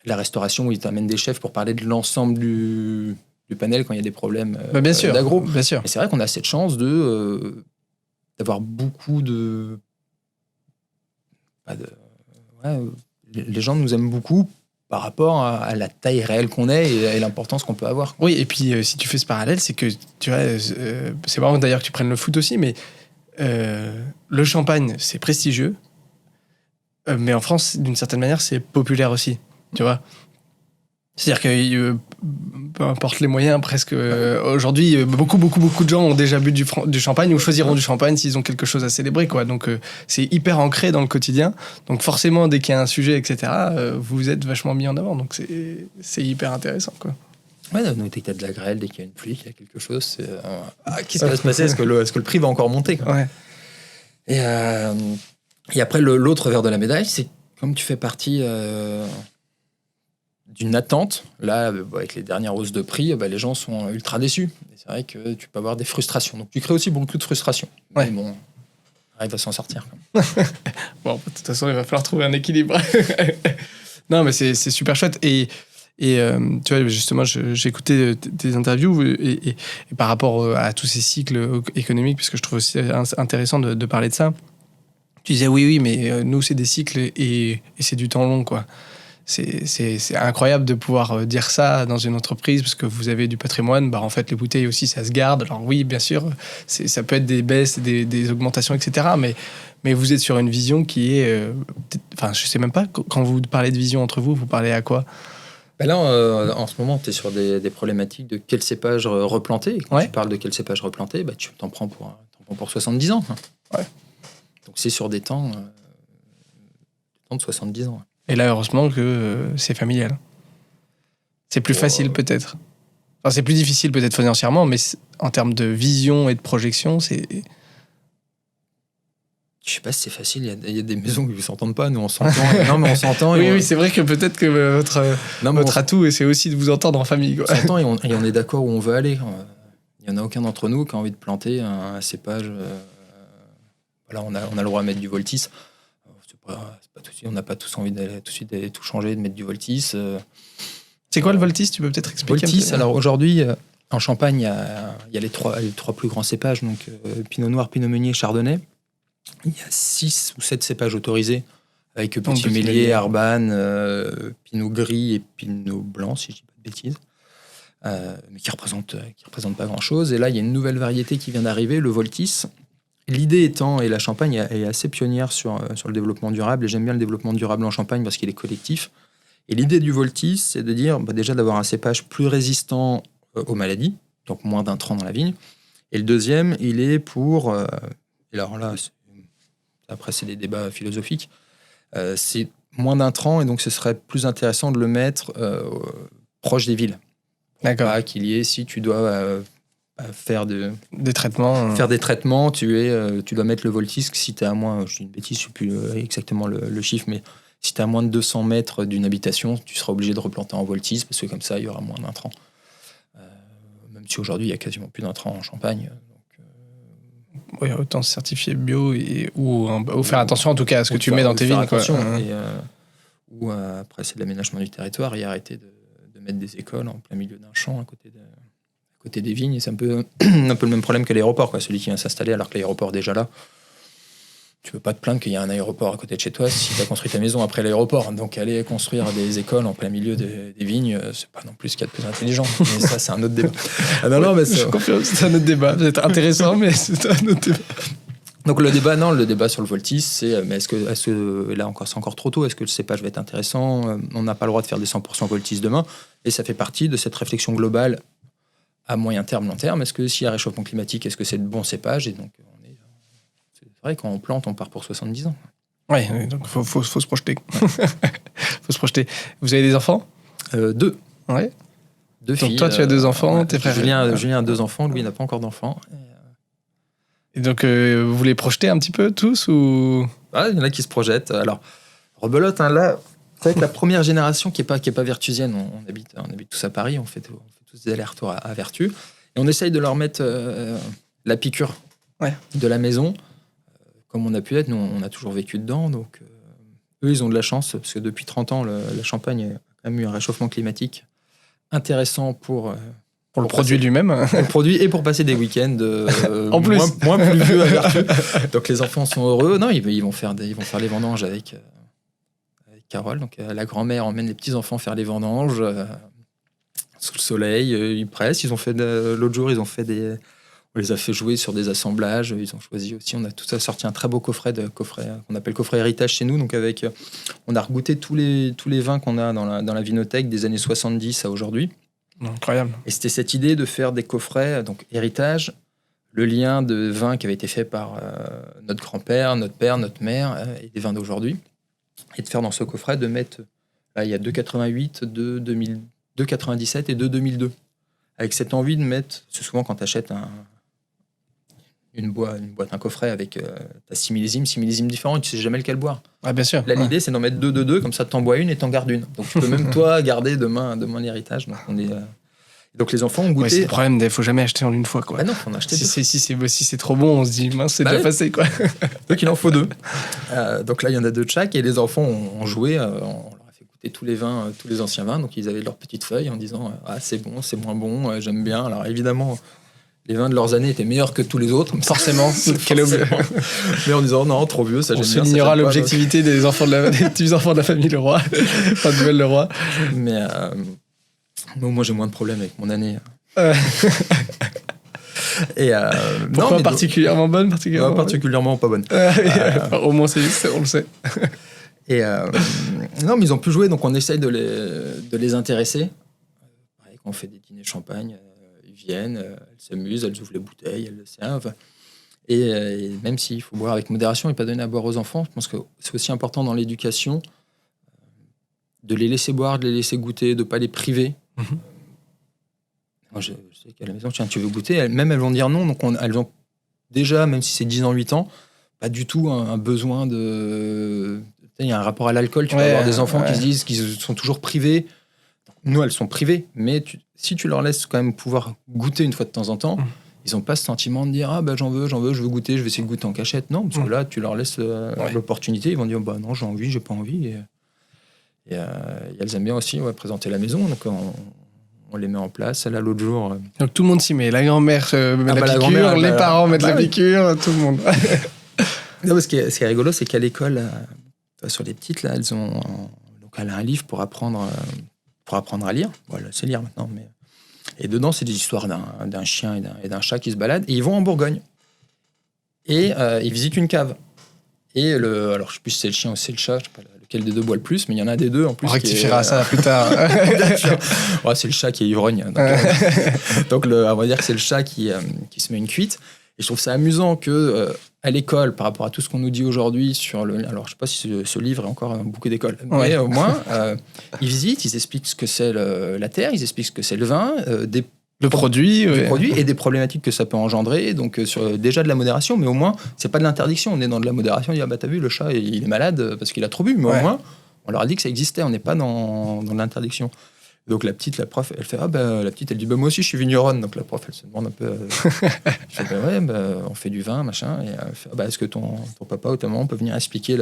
la restauration, où ils t'amènent des chefs pour parler de l'ensemble du panel quand il y a des problèmes bien sûr, d'agro. Bien sûr. Et c'est vrai qu'on a cette chance d'avoir beaucoup de... les gens nous aiment beaucoup par rapport à la taille réelle qu'on est et l'importance qu'on peut avoir. Oui, et puis si tu fais ce parallèle, c'est que, tu vois, c'est marrant d'ailleurs que tu prennes le foot aussi, mais le champagne, c'est prestigieux, mais en France, d'une certaine manière, c'est populaire aussi, tu vois. C'est-à-dire que peu importe les moyens, presque aujourd'hui, beaucoup de gens ont déjà bu du champagne ou choisiront du champagne s'ils ont quelque chose à célébrer, quoi. Donc c'est hyper ancré dans le quotidien. Donc forcément, dès qu'il y a un sujet, etc., vous êtes vachement mis en avant. Donc c'est hyper intéressant, quoi. Ouais, dès qu'il y a de la grêle, dès qu'il y a une pluie, qu'il y a quelque chose, c'est qu'est-ce qui va se passer ? Est-ce que le prix va encore monter, quoi ? Ouais. Et après, l'autre revers de la médaille, c'est comme tu fais partie d'une attente, là, avec les dernières hausses de prix, les gens sont ultra déçus. Et c'est vrai que tu peux avoir des frustrations. Donc tu crées aussi beaucoup de frustrations. Ouais. Mais bon, on arrive à s'en sortir. Bon, de toute façon, il va falloir trouver un équilibre. Non, mais c'est super chouette. Et Et tu vois, justement, j'ai écouté tes interviews et par rapport à tous ces cycles économiques, parce que je trouve aussi intéressant de parler de ça. Tu disais oui, mais nous, c'est des cycles et c'est du temps long, quoi. C'est incroyable de pouvoir dire ça dans une entreprise parce que vous avez du patrimoine. Bah, en fait, les bouteilles aussi, ça se garde. Alors oui, bien sûr, ça peut être des baisses, des augmentations, etc. Mais vous êtes sur une vision qui est... Enfin, je sais même pas, quand vous parlez de vision entre vous, vous parlez à quoi ? Ben là, en ce moment, tu es sur des problématiques de quel cépage replanter. Et quand tu parles de quel cépage replanter, bah, tu t'en prends pour 70 ans. Ouais. Donc c'est sur des temps de 70 ans. Et là, heureusement que c'est familial. C'est plus facile peut-être. Enfin, c'est plus difficile peut-être financièrement, mais en termes de vision et de projection, c'est... Je sais pas si c'est facile, il y a des maisons qui ne s'entendent pas, nous on s'entend. Non mais on s'entend. Oui, c'est vrai que peut-être que votre atout, c'est aussi de vous entendre en famille. Quoi. On s'entend et on est d'accord où on veut aller. Il n'y en a aucun d'entre nous qui a envie de planter un cépage. Voilà, on a le droit de mettre du Voltis. C'est pas tout de suite, on n'a pas tous envie d'aller tout de suite d'aller tout changer, de mettre du Voltis. C'est quoi le Voltis ? Tu peux peut-être expliquer Voltis, alors aujourd'hui, en Champagne, il y a les trois plus grands cépages, donc Pinot Noir, Pinot Meunier, Chardonnay. Il y a 6 ou 7 cépages autorisés, avec Petit Mélier, Arban, Pinot Gris et Pinot Blanc, si je ne dis pas de bêtises, mais qui représentent pas grand-chose. Et là, il y a une nouvelle variété qui vient d'arriver, le Voltis. L'idée étant, et la Champagne est assez pionnière sur le développement durable, et j'aime bien le développement durable en Champagne parce qu'il est collectif. Et l'idée du Voltis, c'est de dire déjà d'avoir un cépage plus résistant aux maladies, donc moins d'intrants dans la vigne. Et le deuxième, il est pour... et alors là, après, c'est des débats philosophiques. C'est moins d'intrants et donc ce serait plus intéressant de le mettre proche des villes. D'accord. Pas qu'il y ait, si tu dois faire des traitements. Faire des traitements, tu dois mettre le Voltis. Si tu es à moins, je dis une bêtise, je ne sais plus exactement le chiffre, mais si tu es à moins de 200 mètres d'une habitation, tu seras obligé de replanter en Voltis parce que comme ça, il y aura moins d'intrants. Même si aujourd'hui, il n'y a quasiment plus d'intrants en Champagne. Oui, autant se certifier bio ou faire attention en tout cas à ce que tu mets dans tes vignes. Ou après, c'est de l'aménagement du territoire et arrêter de mettre des écoles en plein milieu d'un champ à côté des vignes. Et c'est un peu le même problème que l'aéroport, quoi. Celui qui vient s'installer alors que l'aéroport est déjà là. Tu peux pas te plaindre qu'il y a un aéroport à côté de chez toi si tu as construit ta maison après l'aéroport. Donc aller construire des écoles en plein milieu des vignes, c'est pas non plus ce qu'il y a de plus intelligent. Mais ça, c'est un autre débat. Non, mais je confirme, c'est un autre débat. C'est intéressant, mais c'est un autre débat. Donc le débat sur le Voltis, c'est mais est-ce que là encore c'est encore trop tôt, est-ce que le cépage va être intéressant, on n'a pas le droit de faire des 100% Voltis demain, et ça fait partie de cette réflexion globale à moyen terme, long terme. Est-ce que s'il y a réchauffement climatique, est-ce que c'est de bons cépages? Et donc c'est vrai, quand on plante, on part pour 70 ans. Oui, donc faut se projeter. Ouais. Faut se projeter. Vous avez des enfants? 2. Ouais. 2 filles. Donc toi, tu as 2 enfants, tes frères. Julien a 2 enfants, Louis n'a pas encore d'enfants. Et donc, vous les projetez un petit peu tous ou... Il y en a qui se projettent. Alors, rebelote, là, c'est vrai que la première génération qui est pas vertusienne, on habite tous à Paris, on fait tous des allers-retours à Vertu, et on essaye de leur mettre la piqûre de la maison. Comme on a pu être, nous, on a toujours vécu dedans, donc eux, ils ont de la chance, parce que depuis 30 ans, la Champagne a quand même eu un réchauffement climatique intéressant pour le produit lui-même. Pour le produit et pour passer des week-ends en plus. moins pluvieux à Vertu. Donc les enfants sont heureux. Non, ils vont faire les vendanges avec Carole. Donc la grand-mère emmène les petits-enfants faire les vendanges sous le soleil. Ils pressent. L'autre jour, on les a fait jouer sur des assemblages. Ils ont choisi aussi. On a tout ça sorti un très beau coffret qu'on appelle coffret héritage chez nous. Donc on a regoûté tous les vins qu'on a dans la vinothèque des années 70 à aujourd'hui. Incroyable. Et c'était cette idée de faire des coffrets, donc héritage, le lien de vins qui avait été fait par notre grand-père, notre père, notre mère, et des vins d'aujourd'hui. Et de faire dans ce coffret, de mettre, là, il y a 2,88, 2,97 et 2,2002. Avec cette envie de mettre, c'est souvent quand tu achètes une boîte, un coffret avec t'as 6 millésimes différents et tu sais jamais lequel boire. Ah, bien sûr. Là, l'idée, c'est d'en mettre 2, comme ça, t'en bois une et t'en gardes une. Donc, tu peux même, toi, garder demain l'héritage. Donc, donc, les enfants ont goûté. Ouais, c'est le problème, il faut jamais acheter en une fois, quoi. Ah non, faut en acheter 2. Si c'est trop bon, on se dit, mince, c'est déjà passé, quoi. Donc, il en faut 2. Donc là, il y en a 2 de chaque et les enfants ont joué. On leur a fait goûté tous les vins, tous les anciens vins. Donc ils avaient leurs petites feuilles en disant ah c'est bon, c'est moins bon, j'aime bien. Alors évidemment, les vins de leurs années étaient meilleurs que tous les autres. Forcément. Mais en disant non, trop vieux, ça on j'aime bien. On soulignera l'objectivité des petits enfants de la famille Leroy, enfin de Duvel Leroy. Mais moi j'ai moins de problèmes avec mon année. Et pourquoi non, particulièrement bonne, particulièrement pas bonne. Au moins on le sait. Et non, mais ils ont pu jouer, donc on essaye de les intéresser. Pareil, quand on fait des dîners champagne, ils viennent, elles s'amusent, elles ouvrent les bouteilles, elles le servent. Et même s'il faut boire avec modération et pas donner à boire aux enfants, je pense que c'est aussi important dans l'éducation de les laisser boire, de les laisser goûter, de ne pas les priver. Moi, je sais qu'à la maison, tiens, tu veux goûter, elles vont dire non. Donc elles ont déjà, même si c'est 10 ans, 8 ans, pas du tout un besoin de... Il y a un rapport à l'alcool, tu vas avoir des enfants qui se disent qu'ils sont toujours privés. Nous, elles sont privées, mais si tu leur laisses quand même pouvoir goûter une fois de temps en temps, ils n'ont pas ce sentiment de dire « Ah, j'en veux, je veux goûter, je vais essayer de goûter en cachette. » Non, parce que là, tu leur laisses l'opportunité, ils vont dire « Bah non, j'ai envie, j'ai pas envie. » Et elles aiment bien aussi présenter la maison, donc on les met en place. Là, l'autre jour... Donc tout le monde s'y met. La grand-mère met la piqûre, les parents mettent la piqûre, tout le monde. Non, ce qui est rigolo, c'est qu'à l'école, sur les petites, là, elle a un livre pour apprendre à lire. Voilà, c'est lire maintenant. Et dedans, c'est des histoires d'un chien et d'un chat qui se baladent. Et ils vont en Bourgogne. Et ils visitent une cave. Et alors, je sais plus si c'est le chien ou c'est le chat, je sais pas lequel des deux boit le plus, mais il y en a des deux en plus. On rectifiera ça plus tard. C'est le chat qui est ivrogne. Donc on va dire que c'est le chat qui se met une cuite. Et je trouve ça amusant que à l'école, par rapport à tout ce qu'on nous dit aujourd'hui sur alors je sais pas si ce livre est encore un bouquet d'école, mais au moins ils visitent, ils expliquent ce que c'est la terre, ils expliquent ce que c'est le vin, le produit et des problématiques que ça peut engendrer. Donc déjà de la modération, mais au moins c'est pas de l'interdiction. On est dans de la modération. On dit t'as vu le chat il est malade parce qu'il a trop bu, mais au moins on leur a dit que ça existait. On n'est pas dans l'interdiction. Donc la prof, elle fait la petite, elle dit moi aussi je suis vigneronne. Donc la prof, elle se demande un peu. Je fais on fait du vin machin. Et elle fait est-ce que ton papa ou ta maman peut venir expliquer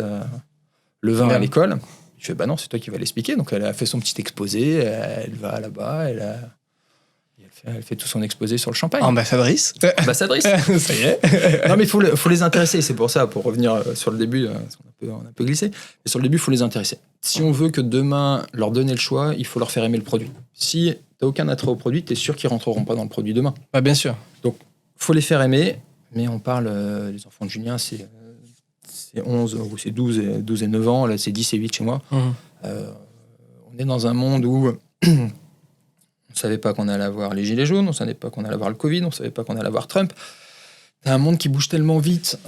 le vin à l'école? Je fais non, c'est toi qui vas l'expliquer. Donc elle a fait son petit exposé. Elle va là-bas. Elle fait tout son exposé sur le champagne. Ambassadrice. Ça y est. Non mais il faut les intéresser. C'est pour ça, pour revenir sur le début, on a un peu glissé. Mais sur le début, il faut les intéresser. Si on veut que demain, leur donner le choix, il faut leur faire aimer le produit. Si tu n'as aucun attrait au produit, tu es sûr qu'ils ne rentreront pas dans le produit demain. Bien sûr. Donc, il faut les faire aimer. Mais on parle, les enfants de Julien, c'est 11 ou c'est 12 et 9 ans. Là, c'est 10 et 8 chez moi. On est dans un monde où... On ne savait pas qu'on allait avoir les gilets jaunes, on ne savait pas qu'on allait avoir le Covid, on ne savait pas qu'on allait avoir Trump. T'as un monde qui bouge tellement vite,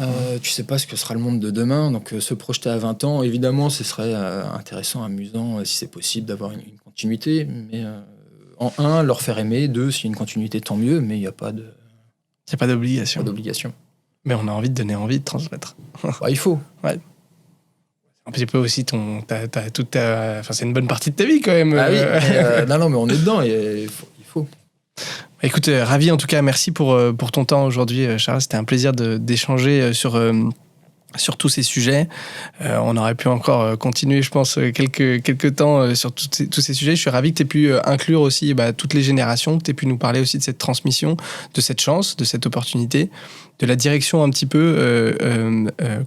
tu ne sais pas ce que sera le monde de demain. Donc se projeter à 20 ans, évidemment, ce serait intéressant, amusant, si c'est possible, d'avoir une continuité. Mais en un, leur faire aimer. Deux, s'il y a une continuité, tant mieux, mais il n'y a pas de... Il n'y a pas d'obligation. Pas d'obligation. Mais on a envie de donner envie de transmettre. Il faut. Ouais. Un petit peu aussi c'est une bonne partie de ta vie quand même. Ah oui, non, mais on est dedans et il faut. Écoute, ravi en tout cas, merci pour ton temps aujourd'hui, Charles. C'était un plaisir d'échanger sur tous ces sujets. On aurait pu encore continuer, je pense, quelques temps sur tous ces sujets. Je suis ravi que tu aies pu inclure aussi toutes les générations, que tu aies pu nous parler aussi de cette transmission, de cette chance, de cette opportunité, de la direction un petit peu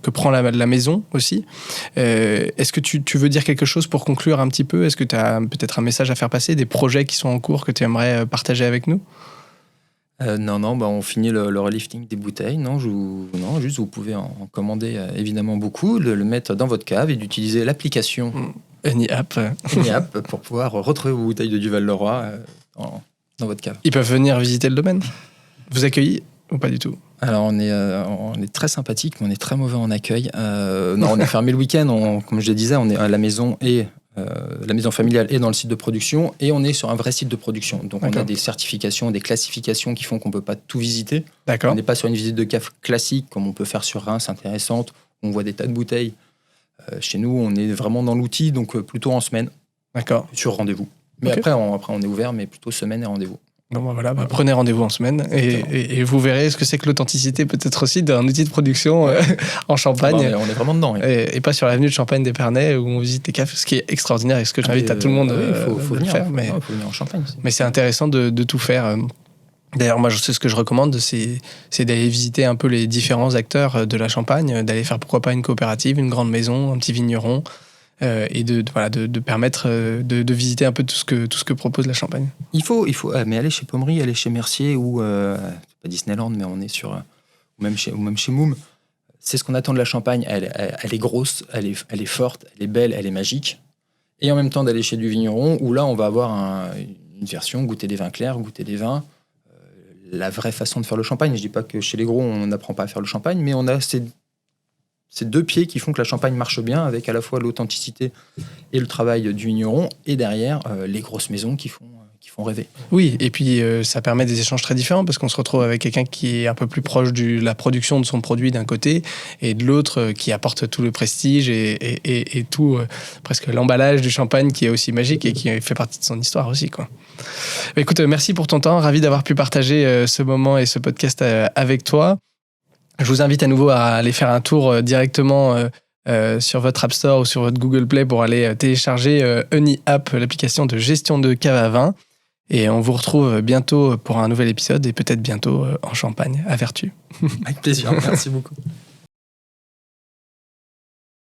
que prend la maison aussi. Est-ce que tu veux dire quelque chose pour conclure un petit peu? Est-ce que tu as peut-être un message à faire passer, des projets qui sont en cours que tu aimerais partager avec nous? Non, on finit le relifting des bouteilles. Juste vous pouvez en commander évidemment beaucoup, le mettre dans votre cave et d'utiliser l'application EniApp pour pouvoir retrouver vos bouteilles de Duvel Leroy dans votre cave. Ils peuvent venir visiter le domaine? Vous accueillez ou pas du tout? Alors on est très sympathique, mais on est très mauvais en accueil. On est fermé le week-end. Comme je le disais, on est à la maison et la maison familiale est dans le site de production et on est sur un vrai site de production. Donc on a des certifications, des classifications qui font qu'on ne peut pas tout visiter. D'accord. On n'est pas sur une visite de cave classique comme on peut faire sur Reims, intéressante. On voit des tas de bouteilles. Chez nous, on est vraiment dans l'outil, donc plutôt en semaine. D'accord. Sur rendez-vous. Mais après, on est ouvert, mais plutôt semaine et rendez-vous. Donc voilà, prenez rendez-vous en semaine et vous verrez ce que c'est que l'authenticité peut-être aussi d'un outil de production en Champagne. On est vraiment dedans. Et pas sur l'avenue de Champagne-d'Épernay où on visite les caves, ce qui est extraordinaire et ce que j'invite à tout le monde faut venir, le faire. Faut venir en Champagne. Mais c'est intéressant de tout faire. D'ailleurs, moi, je sais ce que je recommande, c'est d'aller visiter un peu les différents acteurs de la Champagne, d'aller faire pourquoi pas une coopérative, une grande maison, un petit vigneron, et de permettre de visiter un peu tout ce que propose la Champagne. Il faut mais aller chez Pommery, aller chez Mercier ou pas Disneyland, mais on est sur ou même chez Moom. C'est ce qu'on attend de la Champagne. Elle est grosse, elle est forte, elle est belle, elle est magique. Et en même temps d'aller chez du vigneron où là on va avoir une version goûter des vins clairs, goûter des vins. La vraie façon de faire le champagne. Je dis pas que chez les gros on n'apprend pas à faire le champagne, mais on a ces deux pieds qui font que la Champagne marche bien, avec à la fois l'authenticité et le travail du vigneron, et derrière les grosses maisons qui font rêver. Oui, et puis ça permet des échanges très différents parce qu'on se retrouve avec quelqu'un qui est un peu plus proche de la production de son produit d'un côté et de l'autre qui apporte tout le prestige et tout, presque l'emballage du champagne qui est aussi magique et qui fait partie de son histoire aussi, quoi. Écoute, merci pour ton temps, ravi d'avoir pu partager ce moment et ce podcast avec toi. Je vous invite à nouveau à aller faire un tour directement sur votre App Store ou sur votre Google Play pour aller télécharger Honey App, l'application de gestion de cave à vin. Et on vous retrouve bientôt pour un nouvel épisode et peut-être bientôt en Champagne, à Vertu. Avec plaisir, merci beaucoup.